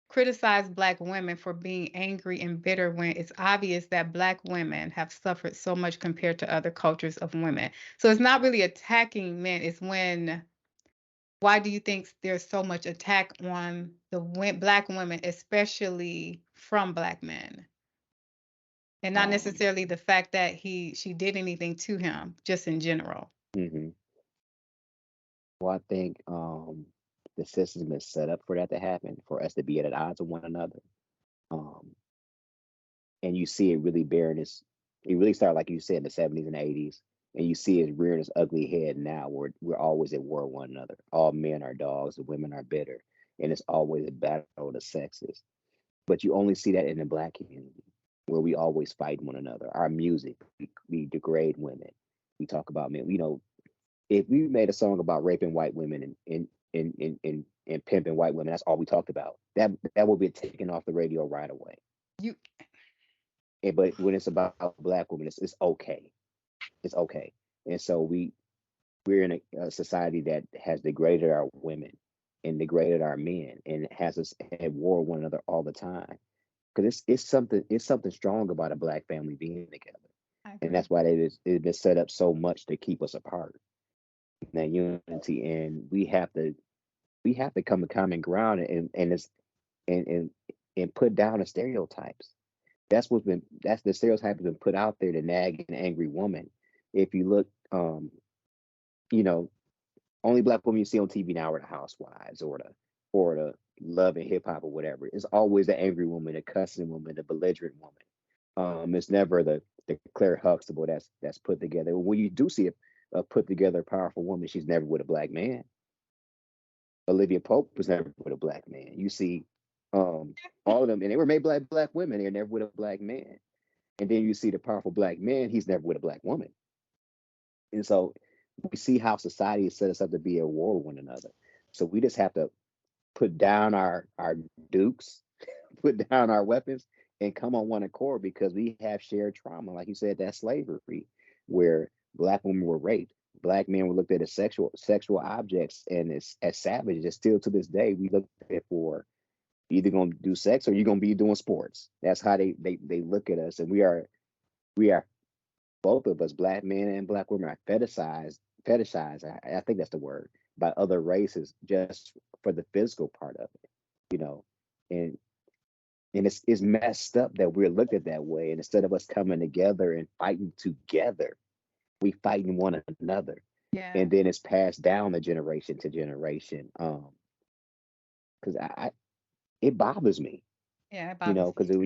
criticize black women for being angry and bitter when it's obvious that black women have suffered so much compared to other cultures of women? So it's not really attacking men, it's when why do you think there's so much attack on the black women, especially from black men? And not Um, necessarily the fact that she did anything to him, just in general. mhm. Well, I think the system is set up for that to happen, for us to be at odds with one another. Um, and you see it really bearing its. It really started, like you said, in the 70s and 80s, and you see it rearing its ugly head now, where we're always at war with one another. All men are dogs, and women are bitter, and it's always a battle of the sexes. But you only see that in the black community, where we always fight one another. Our music, we degrade women. We talk about men. If we made a song about raping white women and pimping white women, that's all we talked about. That will be taken off the radio right away. You But when it's about black women, it's okay. It's okay. And so we're in a society that has degraded our women and degraded our men and has us at war with one another all the time. Because it's something strong about a black family being together, I and agree. that's why it's been set up so much to keep us apart. That unity, and we have to come to common ground and and put down the stereotypes. That's the stereotype has been put out there to nag an angry woman. If you look, you know, only black women you see on TV now are the housewives or the love and hip hop or whatever. It's always the angry woman, the cussing woman, the belligerent woman. It's never the Claire Huxtable that's put together. When you do see a put together powerful woman, she's never with a black man. Olivia Pope was never with a black man. You see, all of them, and they were made black women. They're never with a black man. And then you see the powerful black man. He's never with a black woman. And so we see how society has set us up to be at war with one another. So we just have to put down our dukes, put down our weapons, and come on one accord because we have shared trauma. Like you said, that slavery, where black women were raped, black men were looked at as sexual objects, and as savages. And still to this day, we look at for either going to do sex or you're going to be doing sports. That's how they look at us, and we are both of us, black men and black women, are fetishized. I think that's the word, by other races just for the physical part of it, you know, and it's messed up that we're looked at that way. And instead of us coming together and fighting together, we fighting one another, Yeah. and then it's passed down the generation to generation. Because I it bothers me, Yeah, it bothers me because too.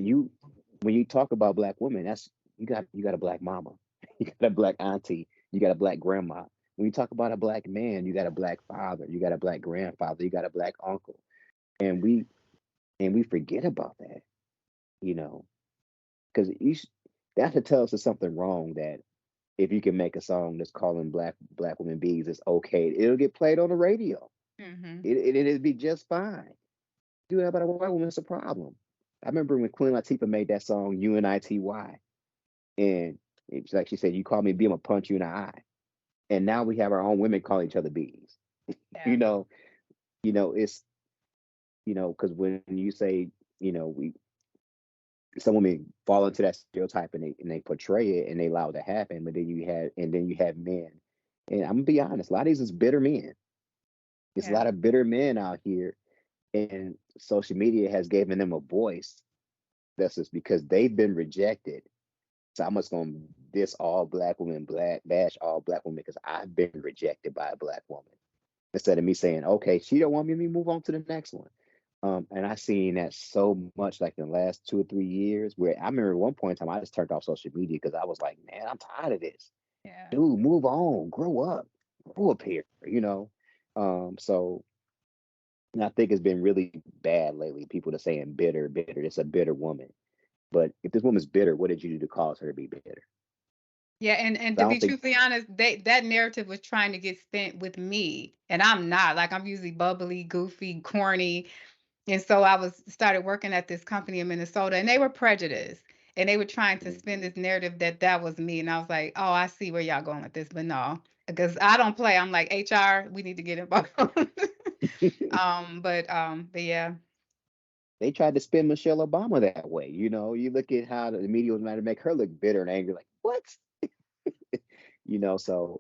when you talk about black women, that's you got a black mama, you got a black auntie, you got a black grandma. When you talk about a black man, you got a black father, you got a black grandfather, you got a black uncle, and we forget about that, you know, because that should tell us there's something wrong. That if you can make a song that's calling black women bees, it's okay. It'll get played on the radio. Hmm. It'd be just fine. Do that about a white woman, it's a problem. I remember when Queen Latifah made that song UNITY, and it's like she said, "You call me B, I'm gonna punch you in the eye." And now we have our own women calling each other bees. Yeah. You know, it's because when you say, we some women fall into that stereotype and they portray it and they allow it to happen, but then you have men, and I'm gonna be honest, a lot of these is bitter men. There's a Yeah. lot of bitter men out here, and social media has given them a voice. That's just because they've been rejected. So I'm just gonna diss all black women, bash all black women because I've been rejected by a black woman. Instead of me saying, okay, she don't want me, let me move on to the next one. And I seen that so much like in the last 2 or 3 years, where I remember at one point in time I just turned off social media because I was like, man, I'm tired of this. Yeah. Dude, move on, grow up here, So and I think it's been really bad lately. People are saying bitter, bitter. It's a bitter woman. But if this woman's bitter, what did you do to cause her to be bitter? Yeah, and So to I be don't think. truthfully honest, that narrative was trying to get spent with me, and I'm not. Like, I'm usually bubbly, goofy, corny, and so I was started working at this company in Minnesota, and they were prejudiced, and they were trying to spin this narrative that was me, and I was like, oh, I see where y'all going with this, but no, because I don't play. I'm like, HR, we need to get involved. But yeah, They tried to spin Michelle Obama that way. You look at how the media was trying to make her look bitter and angry, like, what? So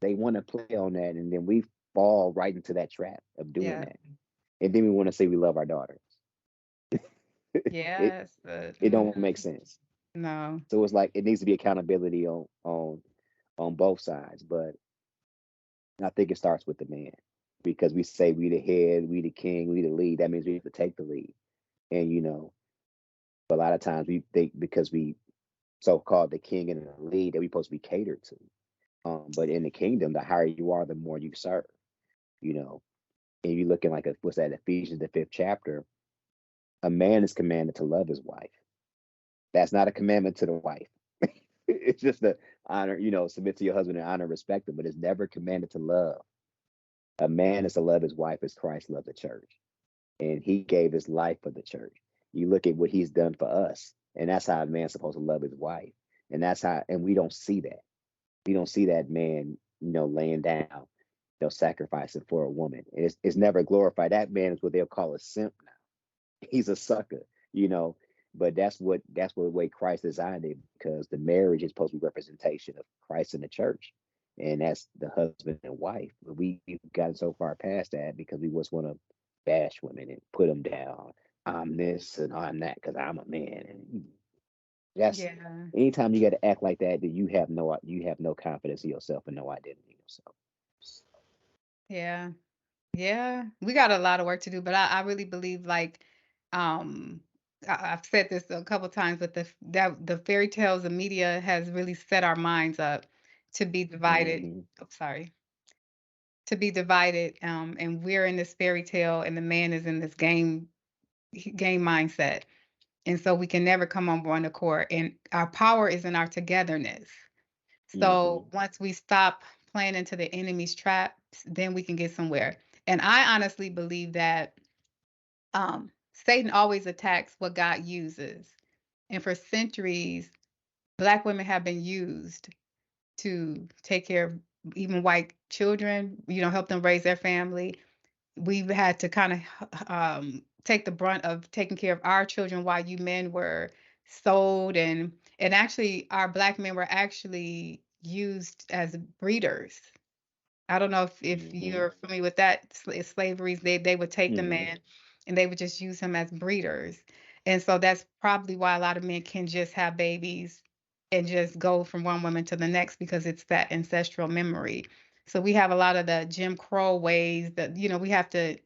they want to play on that, and then we fall right into that trap of doing yeah, that. And then we want to say we love our daughters. it yes, but it don't make sense. no, So it's like it needs to be accountability on both sides. But I think it starts with the man, because we say we the head, we the king, we the lead. That means we have to take the lead. And but a lot of times we think because we so called the king and the lead that we supposed to be catered to. But in the kingdom, the higher you are, the more you serve. You know, and you looking like what's that, Ephesians the 5th chapter? A man is commanded to love his wife. That's not a commandment to the wife. It's just the honor, submit to your husband and honor and respect him, but it's never commanded to love. A man is to love his wife as Christ loved the church, and he gave his life for the church. You look at what he's done for us, and that's how a man's supposed to love his wife. And that's how, and we don't see that. We don't see that man, laying down, sacrificing for a woman. And it's never glorified. That man is what they'll call a simp now. He's a sucker, you know. But that's what the way Christ designed it, because the marriage is supposed to be representation of Christ in the church. And that's the husband and wife. But we've gotten so far past that because we just want to bash women and put them down. I'm this and I'm that because I'm a man. And that's yeah. anytime you got to act like that, then you have no confidence in yourself and no identity in yourself. Yeah. Yeah. We got a lot of work to do, but I really believe like um I've said this a couple times, but the fairy tales of media has really set our minds up to be divided. Hmm. Oh, sorry. To be divided. And we're in this fairy tale and the man is in this game mindset. And so we can never come on one accord. And our power is in our togetherness. Hmm. So once we stop playing into the enemy's traps, then we can get somewhere. And I honestly believe that Satan always attacks what God uses. And for centuries, Black women have been used to take care of even white children, help them raise their family. We've had to kind of take the brunt of taking care of our children while you men were sold, and actually our Black men were actually used as breeders. I don't know if Mm-hmm. you're familiar with that. Slavery, they would take the Mm-hmm. man and they would just use him as breeders. And so that's probably why a lot of men can just have babies and just go from one woman to the next, because it's that ancestral memory. So we have a lot of the Jim Crow ways that, we have to,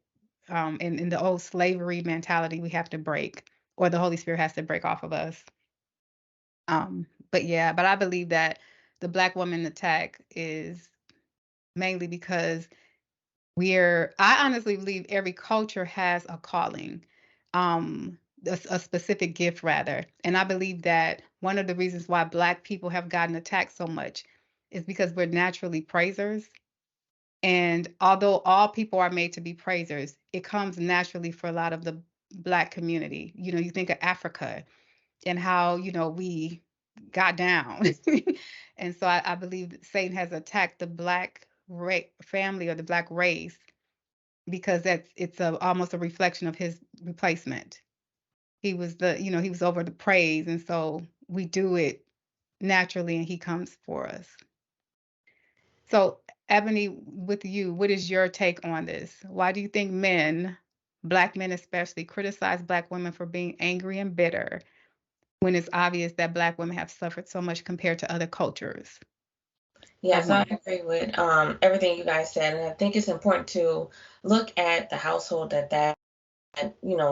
in the old slavery mentality, we have to break, or the Holy Spirit has to break off of us. But yeah, but I believe that the Black woman attack is mainly because I honestly believe every culture has a calling, a specific gift rather. And I believe that one of the reasons why Black people have gotten attacked so much is because we're naturally praisers. And although all people are made to be praisers, it comes naturally for a lot of the Black community. You think of Africa and how, we got down. And so I believe that Satan has attacked the Black family, or the Black race, because it's almost a reflection of his replacement. He was over the praise, and so we do it naturally, and he comes for us. So, Ebony, with you, what is your take on this? Why do you think men, Black men especially, criticize Black women for being angry and bitter when it's obvious that Black women have suffered so much compared to other cultures? Yes, I Ebony. agree with everything you guys said, and I think it's important to look at the household that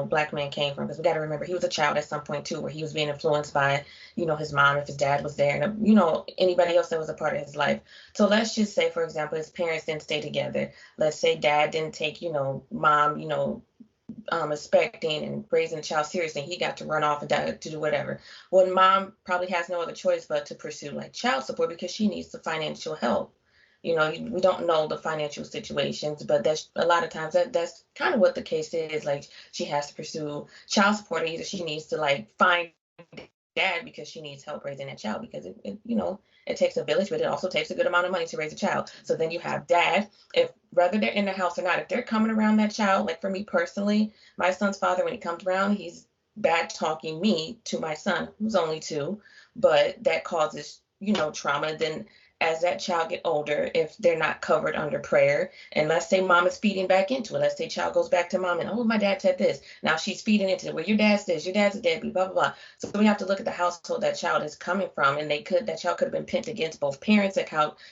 Black man came from, because we got to remember he was a child at some point too, where he was being influenced by his mom, if his dad was there, and anybody else that was a part of his life. So let's just say, for example, his parents didn't stay together. Let's say dad didn't take mom expecting and raising a child seriously. He got to run off and to do whatever. Well, mom probably has no other choice but to pursue like child support, because she needs the financial help. We don't know the financial situations, but that's a lot of times that's kind of what the case is. Like, she has to pursue child support, or either she needs to like find dad because she needs help raising that child, because it takes a village, but it also takes a good amount of money to raise a child. So then you have dad, if whether they're in the house or not, if they're coming around that child, like for me personally, my son's father, when he comes around, he's bad talking me to my son, who's only 2, but that causes trauma. Then as that child get older, if they're not covered under prayer, and let's say mom is feeding back into it, let's say child goes back to mom and, oh, my dad said this, now she's feeding into it, well, your dad's this, your dad's a deadbeat, blah blah blah. So we have to look at the household that child is coming from, and that child could have been pent against both parents. That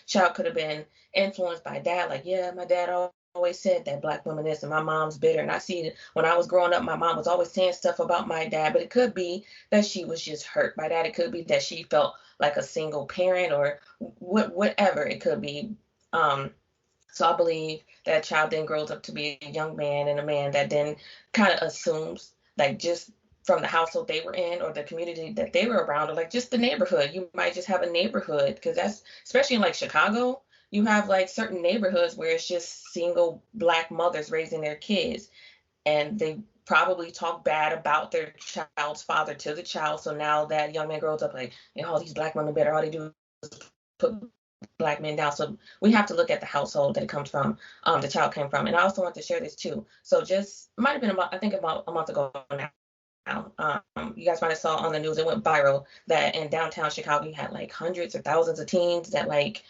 child could have been influenced by dad, like, yeah, my dad always said that Black woman is, and my mom's bitter. And I see it when I was growing up, my mom was always saying stuff about my dad, but it could be that she was just hurt by that. It could be that she felt like a single parent, or whatever it could be. So I believe that child then grows up to be a young man, and a man that then kind of assumes, like, just from the household they were in, or the community that they were around, or like just the neighborhood. You might just have a neighborhood, because that's, especially in like Chicago, you have like certain neighborhoods where it's just single Black mothers raising their kids, and they probably talk bad about their child's father to the child. So now that young man grows up like, all these Black women better, all they do is put Black men down. So we have to look at the household that it comes from, the child came from. And I also want to share this too. So just, might have been about a month ago now. You guys might have saw on the news, it went viral, that in downtown Chicago you had like hundreds or thousands of teens that like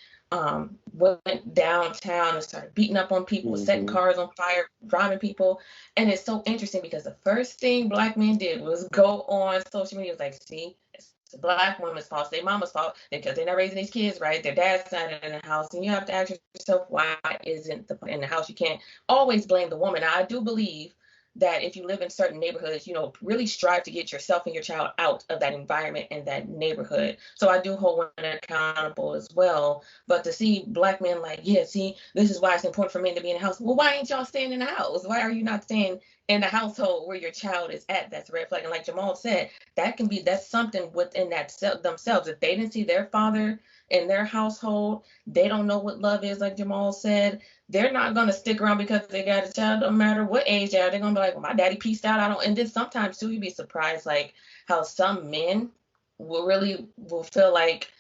went downtown and started beating up on people, setting Mm-hmm. cars on fire, robbing people. And it's so interesting, because the first thing Black men did was go on social media, was like, see, it's the Black woman's fault, it's their mama's fault, because they're not raising these kids right, their dad's not in the house. And you have to ask yourself, why isn't the in the house? You can't always blame the woman. Now, I do believe that if you live in certain neighborhoods, really strive to get yourself and your child out of that environment and that neighborhood. So I do hold women accountable as well. But to see Black men like, yeah, see, this is why it's important for men to be in the house. Well, why ain't y'all staying in the house? Why are you not staying in the household where your child is at? That's a red flag. And like Jamal said, that's something within that themselves. If they didn't see their father in their household, they don't know what love is, like Jamal said. They're not going to stick around because they got a child, no matter what age they are. They're going to be like, well, my daddy pieced out. I don't. And then sometimes, too, you'd be surprised, like, how some men will feel like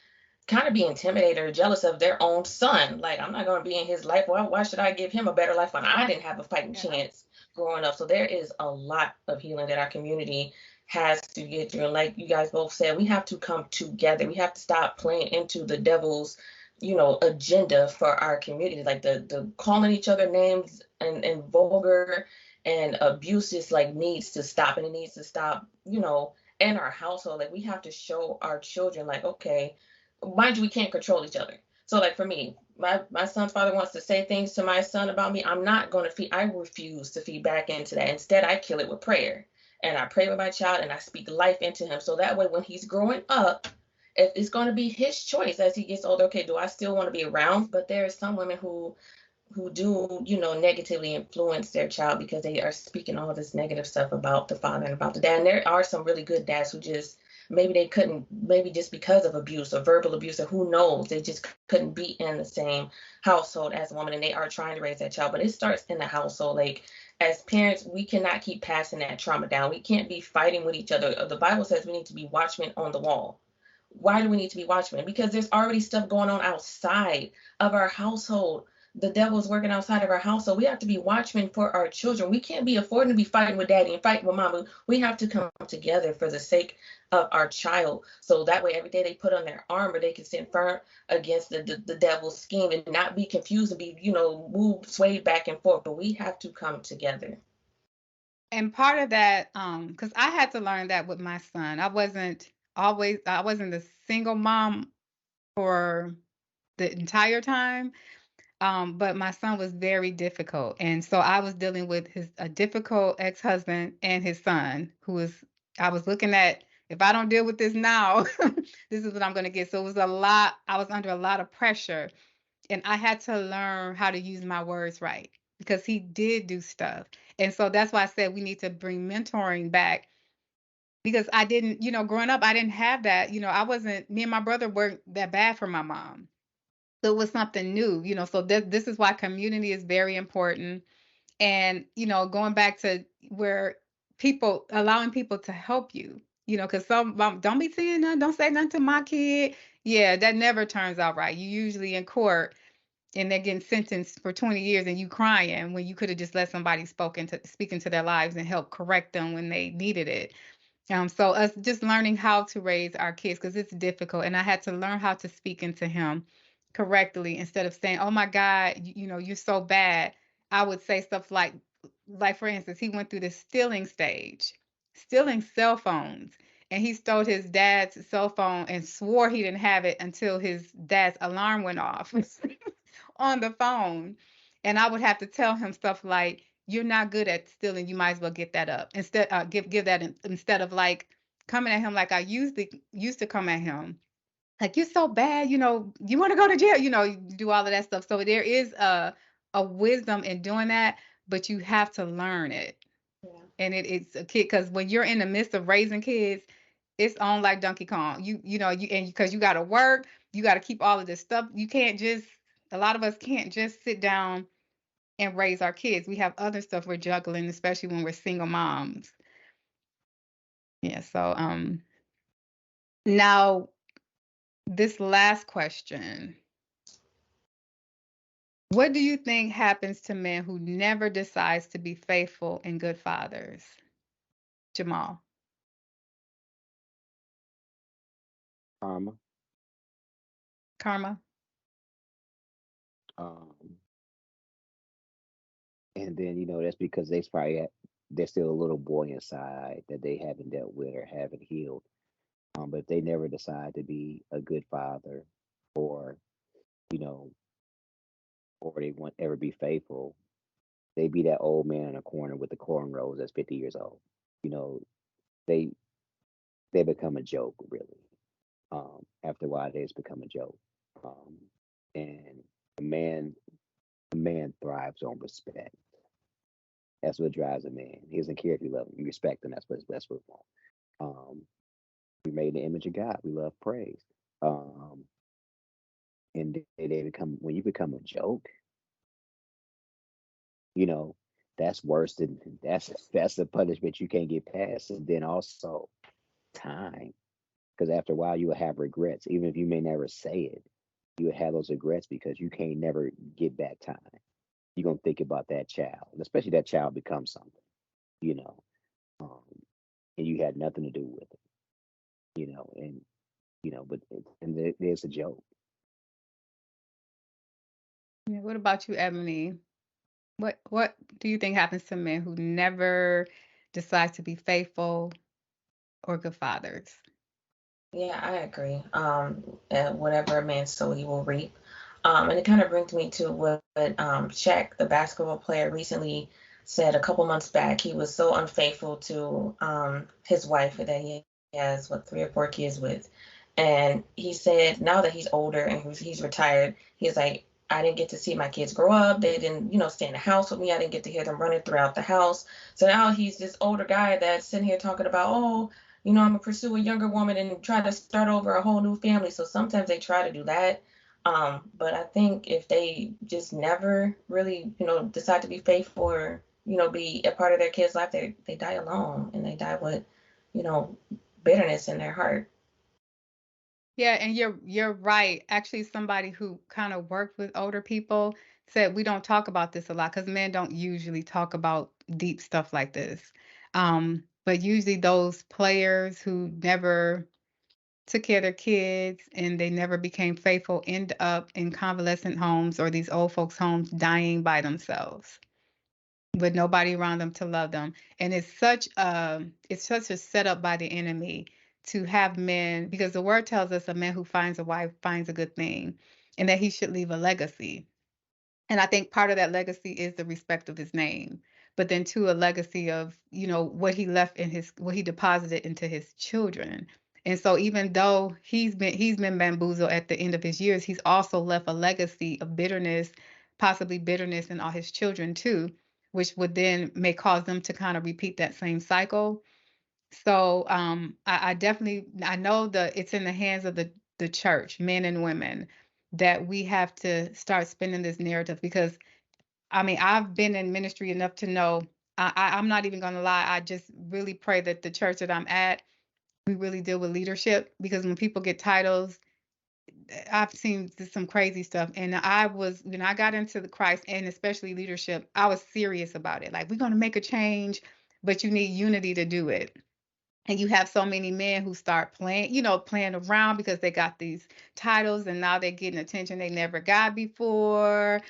kind of be intimidated or jealous of their own son. Like, I'm not going to be in his life. Why should I give him a better life when I didn't have a fighting chance growing up? So there is a lot of healing that our community has to get through. And like you guys both said, we have to come together. We have to stop playing into the devil's, agenda for our community. Like the calling each other names and vulgar and abuse is like needs to stop, and it needs to stop, in our household. Like, we have to show our children, like, okay, mind you, we can't control each other. So like for me, my son's father wants to say things to my son about me. I'm not going to feed. I refuse to feed back into that. Instead, I kill it with prayer, and I pray with my child, and I speak life into him. So that way, when he's growing up, it's going to be his choice as he gets older. Okay, do I still want to be around? But there are some women who do, negatively influence their child because they are speaking all this negative stuff about the father and about the dad. And there are some really good dads who just maybe they couldn't, maybe just because of abuse or verbal abuse or who knows, they just couldn't be in the same household as a woman, and they are trying to raise that child. But it starts in the household. Like, as parents, we cannot keep passing that trauma down. We can't be fighting with each other. The Bible says we need to be watchmen on the wall. Why do we need to be watchmen? Because there's already stuff going on outside of our household. The devil's working outside of our house. So we have to be watchmen for our children. We can't be affording to be fighting with daddy and fighting with mama. We have to come together for the sake of our child. So that way, every day they put on their armor, they can stand firm against the devil's scheme and not be confused and be, moved, swayed back and forth. But we have to come together. And part of that, because I had to learn that with my son. I wasn't a single mom for the entire time. But my son was very difficult. And so I was dealing with a difficult ex-husband and his son, I was looking at, if I don't deal with this now, this is what I'm going to get. So it was a lot. I was under a lot of pressure, and I had to learn how to use my words right, because he did do stuff. And so that's why I said we need to bring mentoring back, because I didn't, growing up, I didn't have that. Me and my brother weren't that bad for my mom. So it was something new, so this is why community is very important. And, going back to where allowing people to help you, because some don't be saying nothing, don't say nothing to my kid. Yeah, that never turns out right. You usually in court and they're getting sentenced for 20 years and you crying when you could have just let somebody speak into their lives and help correct them when they needed it. So us just learning how to raise our kids, because it's difficult. And I had to learn how to speak into him correctly instead of saying, oh my God, you're so bad. I would say stuff like for instance, he went through the stealing stage, stealing cell phones. And he stole his dad's cell phone and swore he didn't have it until his dad's alarm went off on the phone. And I would have to tell him stuff like, you're not good at stealing. You might as well get that up. Give that instead of like coming at him like I used to come at him. Like, you're so bad, you want to go to jail, you do all of that stuff. So there is a wisdom in doing that, but you have to learn it. Yeah. And it's a kid, because when you're in the midst of raising kids, it's on like Donkey Kong. And because you got to work, you got to keep all of this stuff. A lot of us can't just sit down and raise our kids. We have other stuff we're juggling, especially when we're single moms. Yeah. So now this last question. What do you think happens to men who never decides to be faithful and good fathers? Jamal. Karma. Karma. Um, and then that's because there's still a little boy inside that they haven't dealt with or haven't healed. But if they never decide to be a good father, or you know, or they won't ever be faithful, they be that old man in a corner with the cornrows that's 50 years old. You know, they they become a joke, really. After a while, they just become a joke. Um, and a man, a man thrives on respect. That's what drives a man. He doesn't care if you love him, you respect him. That's what we want. We made in the image of God. We love praise. Um, and they become, when you become a joke, you know, that's worse than, that's a punishment you can't get past. And then also time, because after a while you will have regrets, even if you may never say it. You will have those regrets because you can't never get back time. You're gonna think about that child, and especially that child becomes something, you know, um, and you had nothing to do with it, and but there's a joke. Yeah, what about you, Ebony? What do you think happens to men who never decide to be faithful or good fathers? Yeah, I agree. Whatever a man sow, he will reap. And it kind of brings me to what Shaq, the basketball player, recently said a couple months back. He was so unfaithful to his wife that he has, what, 3 or 4 kids with. And he said now that he's older and he's retired, he's like, I didn't get to see my kids grow up. They didn't, stay in the house with me. I didn't get to hear them running throughout the house. So now he's this older guy that's sitting here talking about, oh, I'm gonna pursue a younger woman and try to start over a whole new family. So sometimes they try to do that. But I think if they just never really, decide to be faithful or, be a part of their kids' life, they die alone and they die with, you know, bitterness in their heart. Yeah, and you're right. Actually, somebody who kind of worked with older people said we don't talk about this a lot because men don't usually talk about deep stuff like this. But usually those players who never took care of their kids and they never became faithful end up in convalescent homes or these old folks' homes dying by themselves with nobody around them to love them. And it's such a setup by the enemy to have men, because the word tells us a man who finds a wife finds a good thing, and that he should leave a legacy. And I think part of that legacy is the respect of his name, but then too a legacy of, what he left in what he deposited into his children. And so even though he's been bamboozled at the end of his years, he's also left a legacy of bitterness, possibly bitterness in all his children too, which would then may cause them to kind of repeat that same cycle. So I definitely, I know that it's in the hands of the church, men and women, that we have to start spinning this narrative, because I mean, I've been in ministry enough to know, I'm not even going to lie. I just really pray that the church that I'm at, we really deal with leadership, because when people get titles, I've seen some crazy stuff. And when I got into the Christ and especially leadership, I was serious about it. Like, we're going to make a change, but you need unity to do it. And you have so many men who start playing around because they got these titles and now they're getting attention they never got before.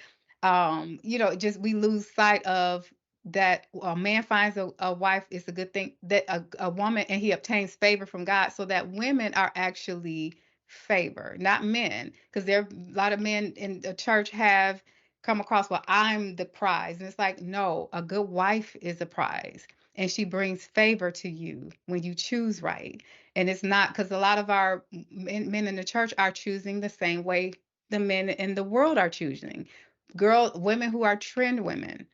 Just we lose sight of that a man finds a wife is a good thing, that a woman, and he obtains favor from God, so that women are actually favored, not men. Because there are a lot of men in the church have come across, well, I'm the prize. And it's like, no, a good wife is a prize, and she brings favor to you when you choose right. And it's not because a lot of our men in the church are choosing the same way the men in the world are choosing. Women who are trend women,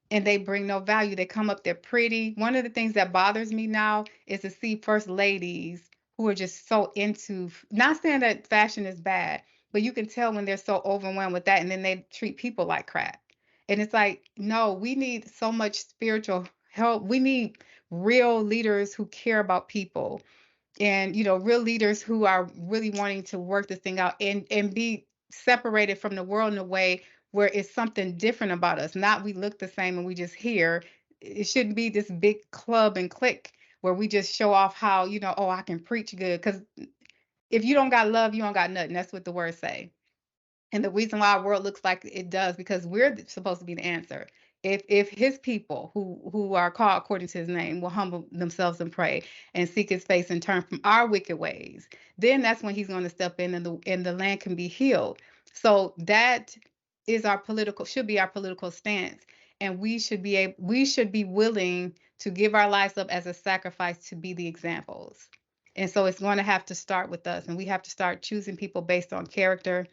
and they bring no value. They come up, they're pretty. One of the things that bothers me now is to see first ladies who are just so into, not saying that fashion is bad, but you can tell when they're so overwhelmed with that, and then they treat people like crap. And it's like, no, we need so much spiritual help. We need real leaders who care about people, and real leaders who are really wanting to work this thing out and be separated from the world in a way where it's something different about us, not we look the same and we just here. It shouldn't be this big club and clique where we just show off how, oh, I can preach good, because if you don't got love, you don't got nothing. That's what the words say. And the reason why our world looks like it does, because we're supposed to be the answer. If his people who are called according to his name will humble themselves and pray and seek his face and turn from our wicked ways, then that's when he's going to step in, and the land can be healed. So that is should be our political stance. And we should be willing to give our lives up as a sacrifice to be the examples. And so it's going to have to start with us, and we have to start choosing people based on character,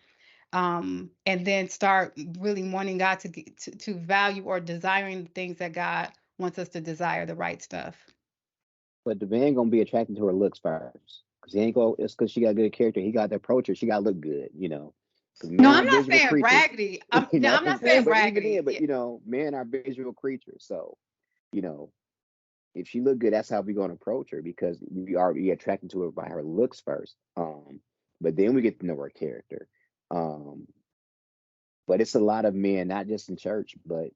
and then start really wanting God to value or desiring the things that God wants us to desire, the right stuff. But the man gonna be attracted to her looks first, because he ain't go. It's because she got good character. He got to approach her. She got to look good. Because No, men I'm are not visual saying creatures. raggedy. You No, know, I'm not saying but even then, raggedy. but men are visual creatures. So, you know, if she look good, that's how we're gonna approach her because we attracted to her by her looks first. But then we get to know her character. Um, but it's a lot of men, not just in church, but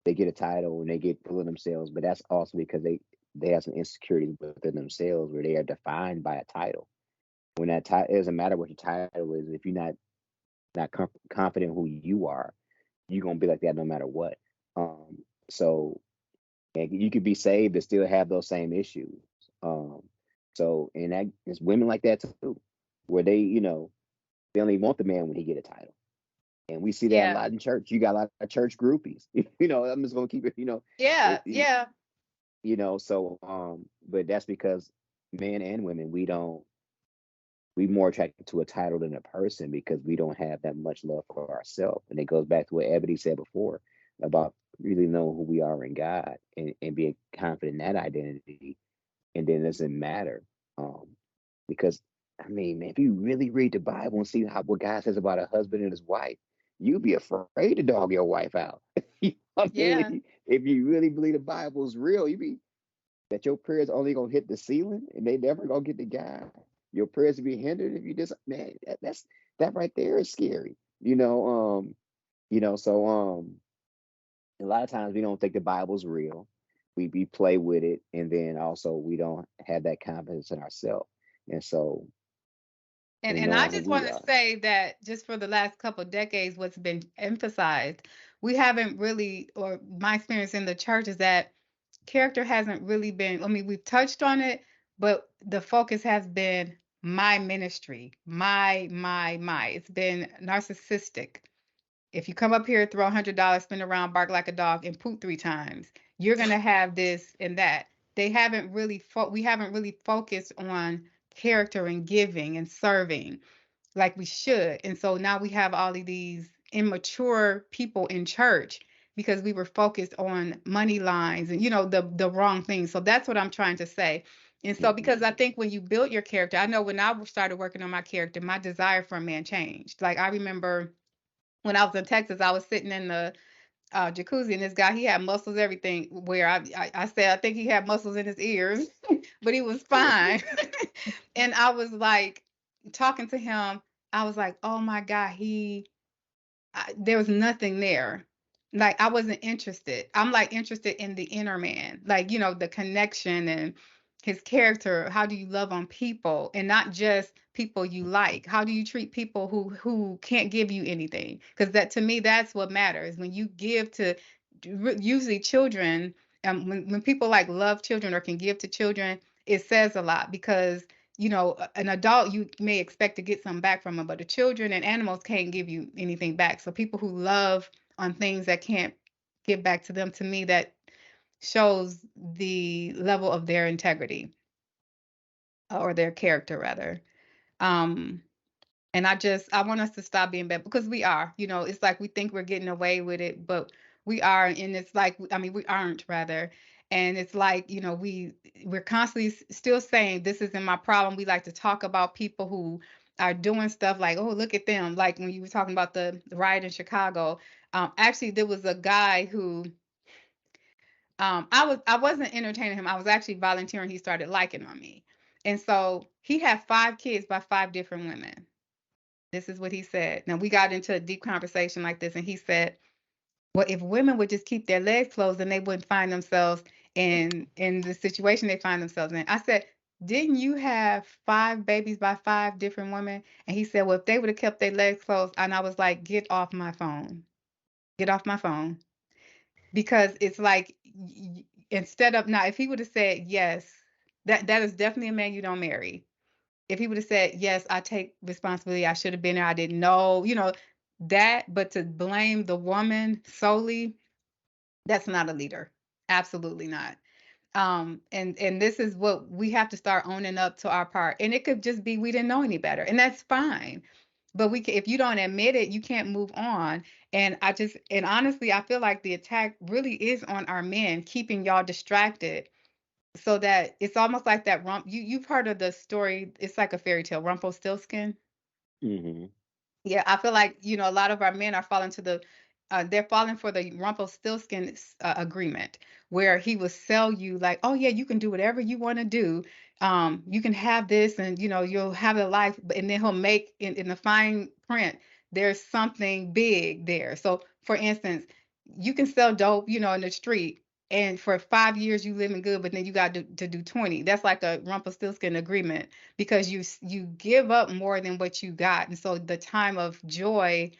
they get a title and they get full of themselves. But that's also because they have some insecurities within themselves where they are defined by a title. When that title, it doesn't matter what your title is, if you're not confident who you are, you're gonna be like that no matter what. So and you could be saved and still have those same issues. Um, so and that it's women like that too, where they only want the man when he get a title. And we see that a Yeah, lot in church. You got a lot of church groupies. I'm just gonna keep it, yeah, it, yeah. so but that's because men and women, we more attracted to a title than a person because we don't have that much love for ourselves. And it goes back to what Ebony said before about really knowing who we are in God and being confident in that identity. And then it doesn't matter. Um, because I mean, man, if you really read the Bible and see what God says about a husband and his wife, you'd be afraid to dog your wife out. You know what I mean? Yeah. If you really believe the Bible is real, you be that your prayers only gonna hit the ceiling and they never gonna get to God. Your prayers will be hindered if you just man, that right there is scary. So a lot of times we don't think the Bible's real. We play with it and then also we don't have that confidence in ourselves. And so in And I knowing who just we want to are. say that just for the last couple of decades, what's been emphasized, we haven't really, or my experience in the church is that character hasn't really been, I mean, we've touched on it, but the focus has been my ministry, my. It's been narcissistic. If you come up here, throw $100, spin around, bark like a dog, and poop 3 times, you're gonna have this and that. We haven't really focused on character and giving and serving like we should. And so now we have all of these immature people in church because we were focused on money lines and the wrong things. So that's what I'm trying to say. And so Mhm. because I think when you build your character, I know when I started working on my character, my desire for a man changed. Like I remember when I was in Texas, I was sitting in the jacuzzi, and this guy, he had muscles, everything. Where I said, I think he had muscles in his ears, but he was fine. And I was like talking to him. I was like, oh my God, there was nothing there. Like I wasn't interested. I'm like interested in the inner man, like the connection and his character. How do you love on people and not just people you like? How do you treat people who can't give you anything? Because that to me, that's what matters. When you give to usually children, when people like love children or can give to children, it says a lot because an adult, you may expect to get something back from them, but the children and animals can't give you anything back. So people who love on things that can't give back to them, to me, that shows the level of their integrity or their character rather. Um, and I want us to stop being bad because we are, it's like we think we're getting away with it, but we are. And it's like, I mean, we aren't rather. And it's like, we're constantly still saying this isn't my problem. We like to talk about people who are doing stuff like, oh, look at them. Like when you were talking about the riot in Chicago. Actually, there was a guy who I wasn't entertaining him. I was actually volunteering. He started liking on me. And so he had 5 kids by 5 different women. This is what he said. Now we got into a deep conversation like this, and he said, "Well, if women would just keep their legs closed, then they wouldn't find themselves in the situation they find themselves in." I said, "Didn't you have 5 babies by 5 different women?" And he said, "Well, if they would have kept their legs closed," and I was like, "Get off my phone. Get off my phone." Because it's like instead of now, if he would have said yes, that is definitely a man you don't marry. If he would have said, yes, I take responsibility, I should have been there, I didn't know, that, but to blame the woman solely, that's not a leader. Absolutely not. And this is what we have to start owning up to our part. And it could just be we didn't know any better, and that's fine. But if you don't admit it, you can't move on. And honestly, I feel like the attack really is on our men, keeping y'all distracted so that it's almost like that you've heard of the story, it's like a fairy tale, Rumpelstiltskin. Hmm. Yeah, I feel like, a lot of our men are falling to they're falling for the Rumpelstiltskin agreement, where he will sell you like, oh yeah, you can do whatever you want to do. You can have this, and you'll have a life, and then he'll make in the fine print, there's something big there. So for instance, you can sell dope, in the street, and for 5 years you living good, but then you got to do 20. That's like a Rumpelstiltskin agreement, because you give up more than what you got, and so the time of joy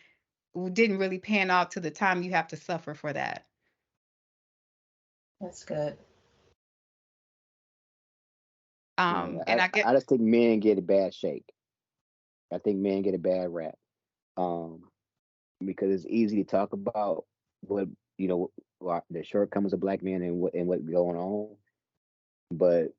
didn't really pan out to the time you have to suffer for that. That's good. And I get I just think men get a bad shake. I think men get a bad rap. Um, because it's easy to talk about what the shortcomings of black men and what going on, but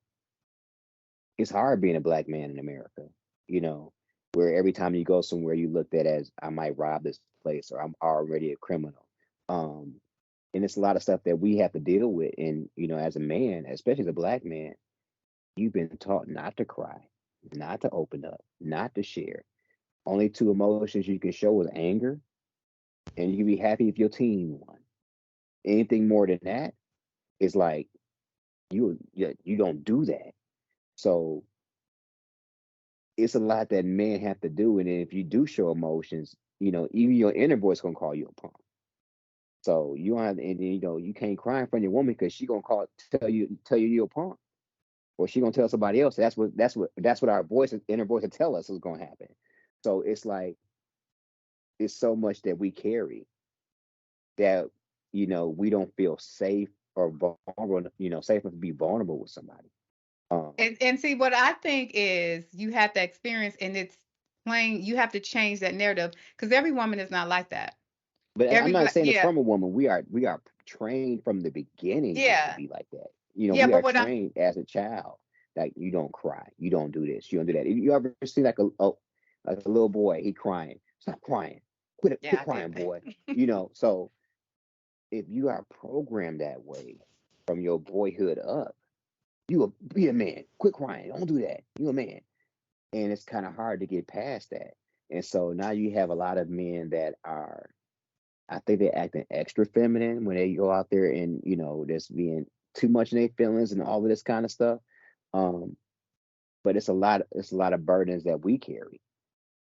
it's hard being a black man in America. You know, where every time you go somewhere, you looked at as I might rob this place or I'm already a criminal. Um, and it's a lot of stuff that we have to deal with. And as a man, especially as a black man, you've been taught not to cry, not to open up, not to share. Only two emotions you can show is anger, and you can be happy if your team won. Anything more than that is like you don't do that. So it's a lot that men have to do, and then if you do show emotions, even your inner voice gonna call you a punk. So you don't have, and then, you can't cry in front of your woman because she gonna tell you you're a punk, or she gonna tell somebody else. That's what our inner voice will tell us is gonna happen. So it's like it's so much that we carry that we don't feel safe or vulnerable, safe enough to be vulnerable with somebody. and see, what I think is you have to experience, and it's plain, you have to change that narrative, because every woman is not like that. But I'm Every not black saying it's Yeah, from a woman. We are trained from the beginning not to yeah, be like that. yeah, We but are what I'm trained as a child that you don't cry, you don't do this, you don't do that. If you ever see like a little boy, he crying, stop crying, quit Yeah, I crying, did. boy. So if you are programmed that way from your boyhood up, you will be a man. Quit crying. Don't do that. You a man. And it's kind of hard to get past that. And so now you have a lot of men that are, I think they're acting extra feminine when they go out there and, just being too much in their feelings and all of this kind of stuff. Um, but it's a lot of burdens that we carry.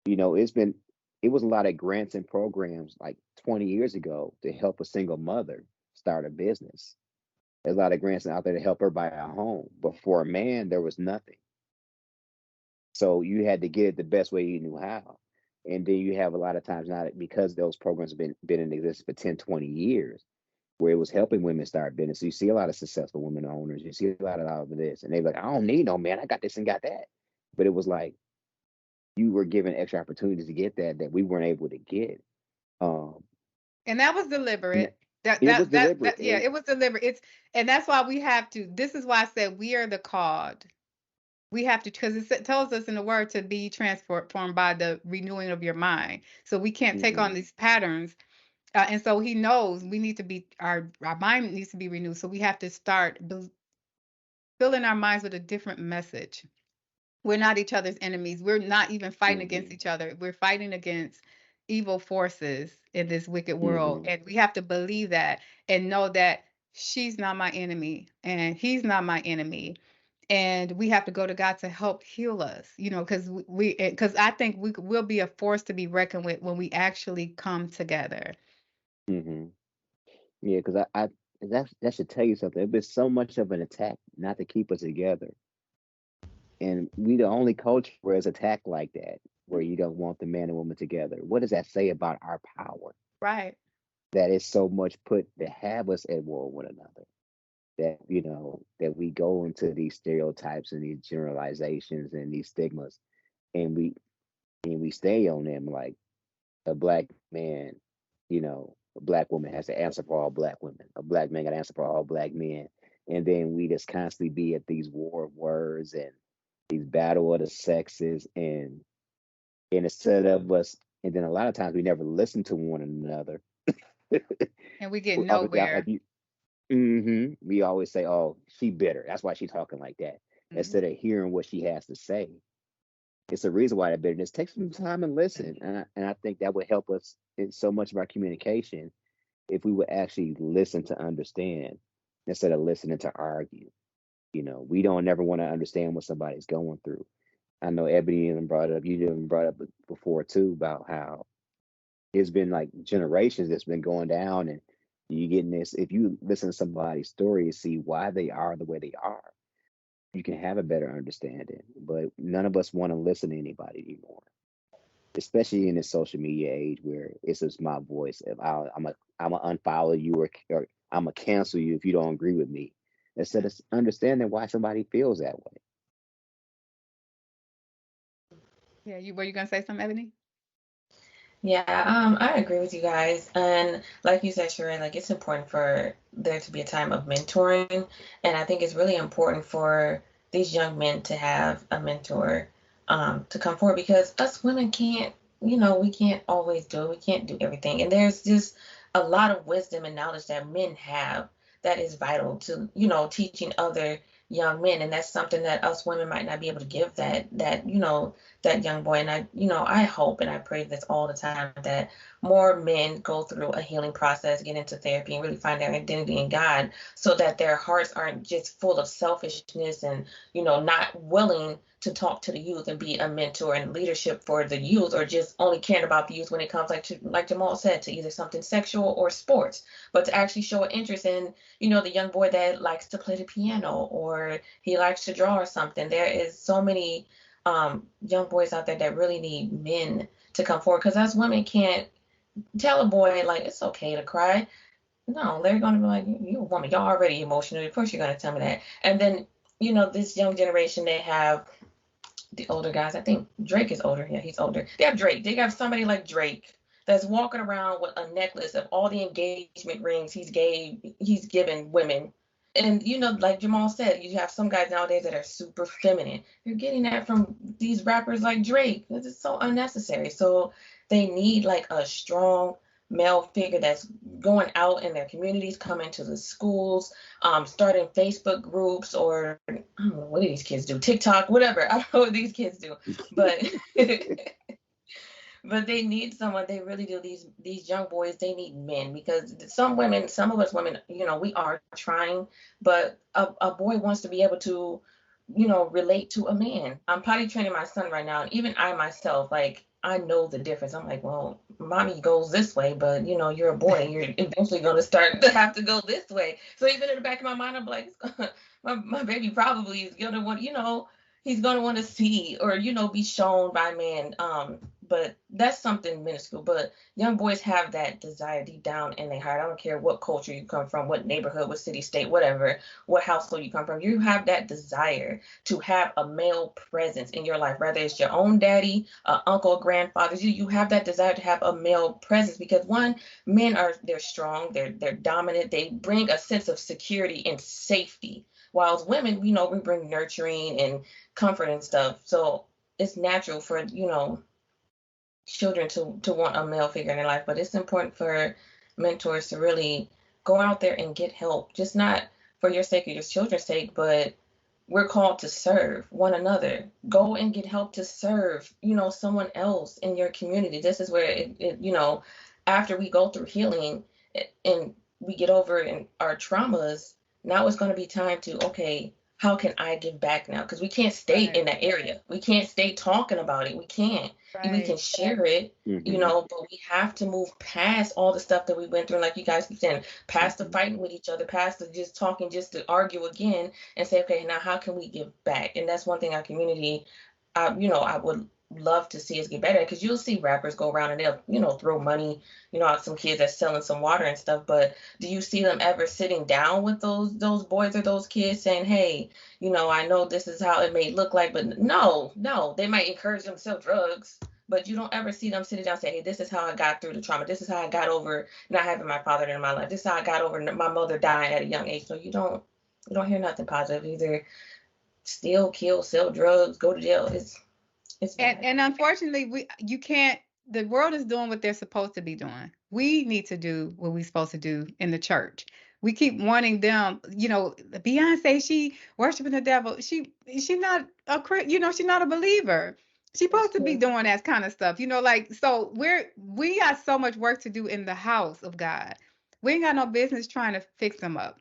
It was a lot of grants and programs like 20 years ago to help a single mother start a business. There's a lot of grants out there to help her buy a home. But for a man, there was nothing. So you had to get it the best way you knew how. And then you have a lot of times now because those programs have been in existence for 10, 20 years, where it was helping women start business. So you see a lot of successful women owners. You see a lot of all of this. And they're like, I don't need no man. I got this and got that. But it was like you were given extra opportunities to get that we weren't able to get. Um, And that was and deliberate. That it was that that deliberate. that yeah, it was deliberate. And that's why we have to. This is why I said we are the called. We have to, because it tells us in the word to be transformed by the renewing of your mind. So we can't take Mm-hmm, on these patterns. And so he knows we need to be, our mind needs to be renewed. So we have to start filling our minds with a different message. We're not each other's enemies. We're not even fighting against mm-hmm, each other. We're fighting against evil forces in this wicked world. mm-hmm, And we have to believe that and know that she's not my enemy and he's not my enemy. And we have to go to God to help heal us, because I think we will be a force to be reckoned with when we actually come together. mm-hmm. Yeah, because I that should tell you something. It's been so much of an attack not to keep us together, and we the only culture where it's attacked like that, where you don't want the man and woman together. What does that say about our power? Right. That is so much put to have us at war with one another. That that we go into these stereotypes and these generalizations and these stigmas, and we stay on them like a black man, a black woman has to answer for all black women. A black man got to answer for all black men. And then we just constantly be at these war of words and these battle of the sexes and instead of us, and then a lot of times we never listen to one another. And we get We always got nowhere. like you. We always say, "Oh, she bitter. That's why she's talking like that." Mhm. Instead of hearing what she has to say, It's a reason why that bitterness. Take some time and listen, and I think that would help us in so much of our communication if we would actually listen to understand instead of listening to argue. We don't ever want to understand what somebody's going through. I know Ebony even brought it up. You even brought up before too about how it's been like generations that's been going down, and you getting this. If you listen to somebody's story and see why they are the way they are, you can have a better understanding. But none of us want to listen to anybody anymore, especially in this social media age where it's just my voice. If I'm a unfollow you, or I'm gonna cancel you if you don't agree with me, instead of understanding why somebody feels that way. Yeah, were you gonna say something, Ebony? Yeah, I agree with you guys. And like you said, Sheree, like it's important for there to be a time of mentoring. And I think it's really important for these young men to have a mentor to come forward because us women can't, we can't always do it. We can't do everything. And there's just a lot of wisdom and knowledge that men have that is vital to, teaching other young men. And that's something that us women might not be able to give that young boy. And I hope and I pray this all the time that more men go through a healing process, get into therapy, and really find their identity in God so that their hearts aren't just full of selfishness and, not willing to talk to the youth and be a mentor and leadership for the youth, or just only caring about the youth when it comes like Jamal said, to either something sexual or sports, but to actually show an interest in, the young boy that likes to play the piano or he likes to draw or something. There is so many young boys out there that really need men to come forward because us women can't tell a boy like it's okay to cry. No, they're gonna be like, you a woman, y'all already emotional. Of course you're gonna tell me that. And then, this young generation, they have the older guys. I think Drake is older. Yeah, he's older. They have Drake. They have somebody like Drake that's walking around with a necklace of all the engagement rings he's given women. And like Jamal said, you have some guys nowadays that are super feminine. You're getting that from these rappers like Drake. This is so unnecessary. So they need like a strong male figure that's going out in their communities, coming to the schools, starting Facebook groups, or I don't know, what do these kids do? TikTok, whatever. I don't know what these kids do, but but they need someone. They really do. These young boys, they need men because some of us women, we are trying, but a boy wants to be able to, relate to a man. I'm potty training my son right now, and even I myself, like I know the difference. I'm like, well, mommy goes this way, but you're a boy, and you're eventually going to start to have to go this way. So even in the back of my mind, I'm like, my baby probably is going to want, he's going to want to see or be shown by men. But that's something minuscule. But young boys have that desire deep down in their heart. I don't care what culture you come from, what neighborhood, what city, state, whatever, what household you come from. You have that desire to have a male presence in your life, whether it's your own daddy, uncle, grandfather. You have that desire to have a male presence because they're strong, they're dominant, they bring a sense of security and safety. While as women, we bring nurturing and comfort and stuff. So it's natural for children to want a male figure in their life, but it's important for mentors to really go out there and get help, just not for your sake or your children's sake, but we're called to serve one another. Go and get help to serve, someone else in your community. This is where after we go through healing and we get over our traumas, now it's going to be time to, okay, how can I give back now? Because we can't stay in that area. We can't stay talking about it. We can't. We can share it, but we have to move past all the stuff that we went through. Like you guys keep saying, past the fighting with each other, past the just talking, just to argue again and say, okay, now how can we give back? And that's one thing our community, I would love to see us get better because you'll see rappers go around and they'll throw money at some kids that's selling some water and stuff, but do you see them ever sitting down with those boys or those kids saying, hey, I know this is how it may look like, but no, they might encourage them to sell drugs, but you don't ever see them sitting down and say, hey, this is how I got through the trauma, this is how I got over not having my father in my life, this is how I got over my mother dying at a young age. So you don't hear nothing positive. Either steal, kill, sell drugs, go to jail. It's bad. And unfortunately, you can't. The world is doing what they're supposed to be doing. We need to do what we're supposed to do in the church. We keep wanting them. Beyonce, she worshiping the devil. She's not a she's not a believer. She's That's supposed to be true. doing that kind of stuff, like, so we got so much work to do in the house of God. We ain't got no business trying to fix them up.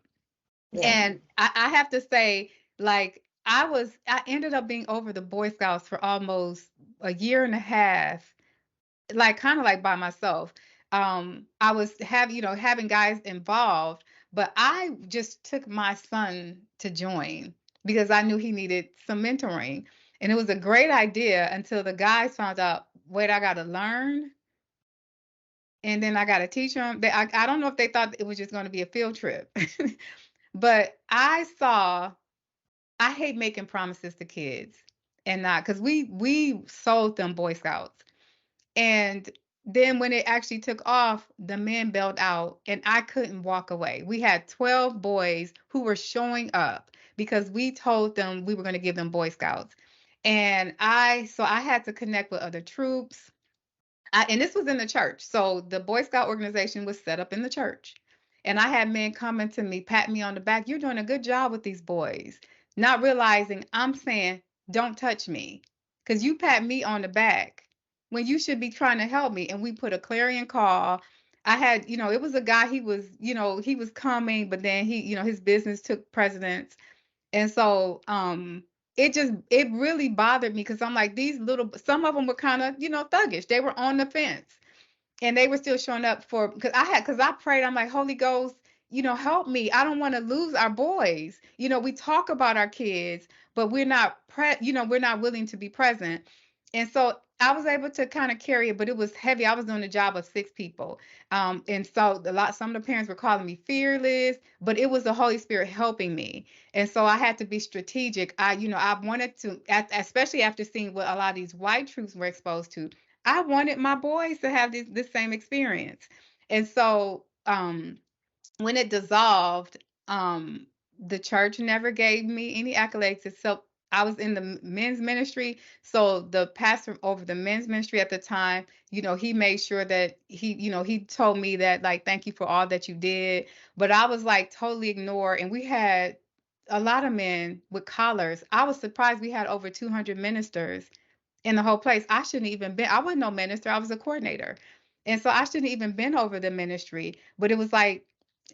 Yeah. And I have to say, like, I ended up being over the Boy Scouts for almost a year and a half, like kind of like by myself. I was having guys involved, but I just took my son to join because I knew he needed some mentoring. And it was a great idea until the guys found out, wait, I got to learn and then I got to teach them. I don't know if they thought it was just going to be a field trip, but I hate making promises to kids and not because we sold them Boy Scouts. And then when it actually took off, the men bailed out and I couldn't walk away. We had 12 boys who were showing up because we told them we were going to give them Boy Scouts. And I had to connect with other troops. And this was in the church. So the Boy Scout organization was set up in the church. And I had men coming to me, pat me on the back. You're doing a good job with these boys. Not realizing I'm saying, don't touch me. Because you pat me on the back when you should be trying to help me. And we put a clarion call. I had, it was a guy, he was coming, but then his business took precedence. And so it really bothered me because I'm like, some of them were kind of, thuggish. They were on the fence and they were still showing up because I prayed. I'm like, Holy Ghost, help me. I don't want to lose our boys. We talk about our kids, but we're not willing to be present. And so I was able to kind of carry it, but it was heavy. I was doing a job of 6 people. And so some of the parents were calling me fearless, but it was the Holy Spirit helping me. And so I had to be strategic. I wanted to, especially after seeing what a lot of these white troops were exposed to, I wanted my boys to have this same experience. And so when it dissolved, the church never gave me any accolades except I was in the men's ministry. So the pastor over the men's ministry at the time, he made sure that he told me that, like, thank you for all that you did. But I was like totally ignored. And we had a lot of men with collars. I was surprised we had over 200 ministers in the whole place. I wasn't no minister, I was a coordinator. And so I shouldn't even been over the ministry. But it was like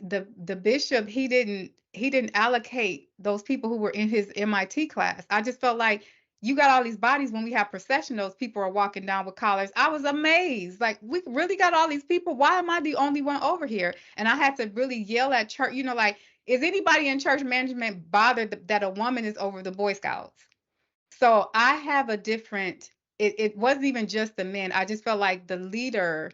the bishop, he didn't allocate those people who were in his MIT class. I just felt like you got all these bodies when we have procession, those people are walking down with collars. I was amazed. Like, we really got all these people. Why am I the only one over here? And I had to really yell at church, like, is anybody in church management bothered that a woman is over the Boy Scouts? So I have a different, it wasn't even just the men. I just felt like the leader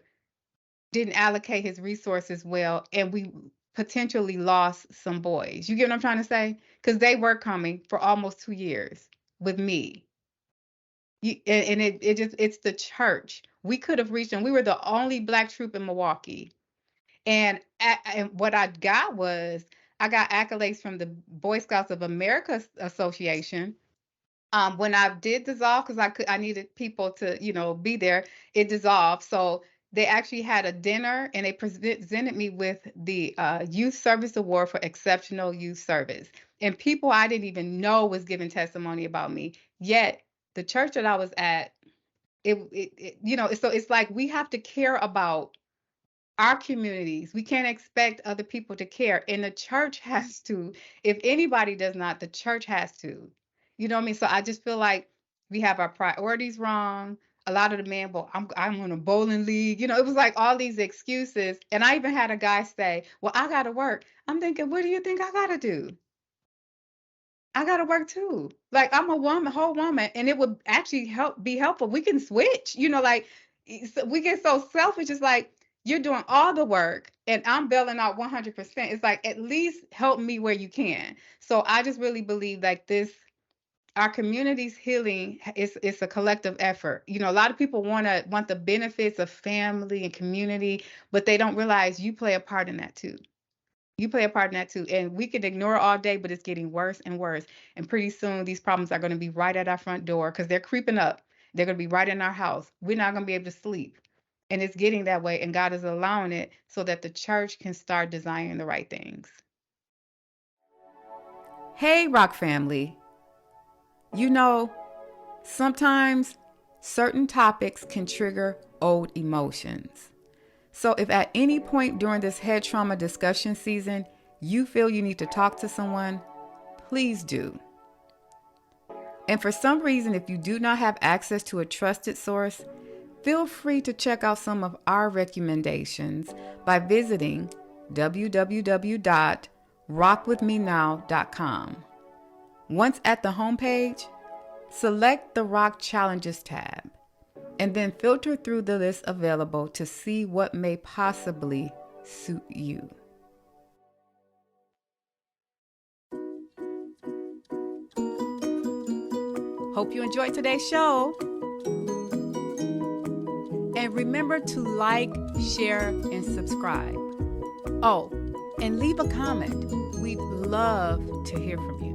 didn't allocate his resources well, and we potentially lost some boys. You get what I'm trying to say? Because they were coming for almost 2 years with me. It's the church. We could have reached them. We were the only black troop in Milwaukee. And what I got was, I got accolades from the Boy Scouts of America Association. When I did dissolve, because I needed people to, be there, it dissolved. So they actually had a dinner and they presented me with the Youth Service Award for Exceptional Youth Service. And people I didn't even know was giving testimony about me. Yet the church that I was at, so it's like we have to care about our communities. We can't expect other people to care. And the church has to. If anybody does not, the church has to. You know what I mean? So I just feel like we have our priorities wrong. A lot of the men, well, I'm on a bowling league. It was like all these excuses. And I even had a guy say, well, I gotta work. I'm thinking, what do you think I gotta do? I gotta work too. Like, I'm a woman, whole woman, and it would actually be helpful. We can switch, like, we get so selfish. It's like you're doing all the work and I'm bailing out 100%. It's like, at least help me where you can. So I just really believe like our community's healing is a collective effort. A lot of people want the benefits of family and community, but they don't realize you play a part in that too. You play a part in that too. And we can ignore it all day, but it's getting worse and worse. And pretty soon these problems are going to be right at our front door because they're creeping up. They're going to be right in our house. We're not going to be able to sleep. And it's getting that way. And God is allowing it so that the church can start desiring the right things. Hey, Rock family. Sometimes certain topics can trigger old emotions. So if at any point during this head trauma discussion season, you feel you need to talk to someone, please do. And for some reason, if you do not have access to a trusted source, feel free to check out some of our recommendations by visiting www.rockwithmenow.com. Once at the homepage, select the Rock Challenges tab, and then filter through the list available to see what may possibly suit you. Hope you enjoyed today's show. And remember to like, share, and subscribe. Oh, and leave a comment. We'd love to hear from you.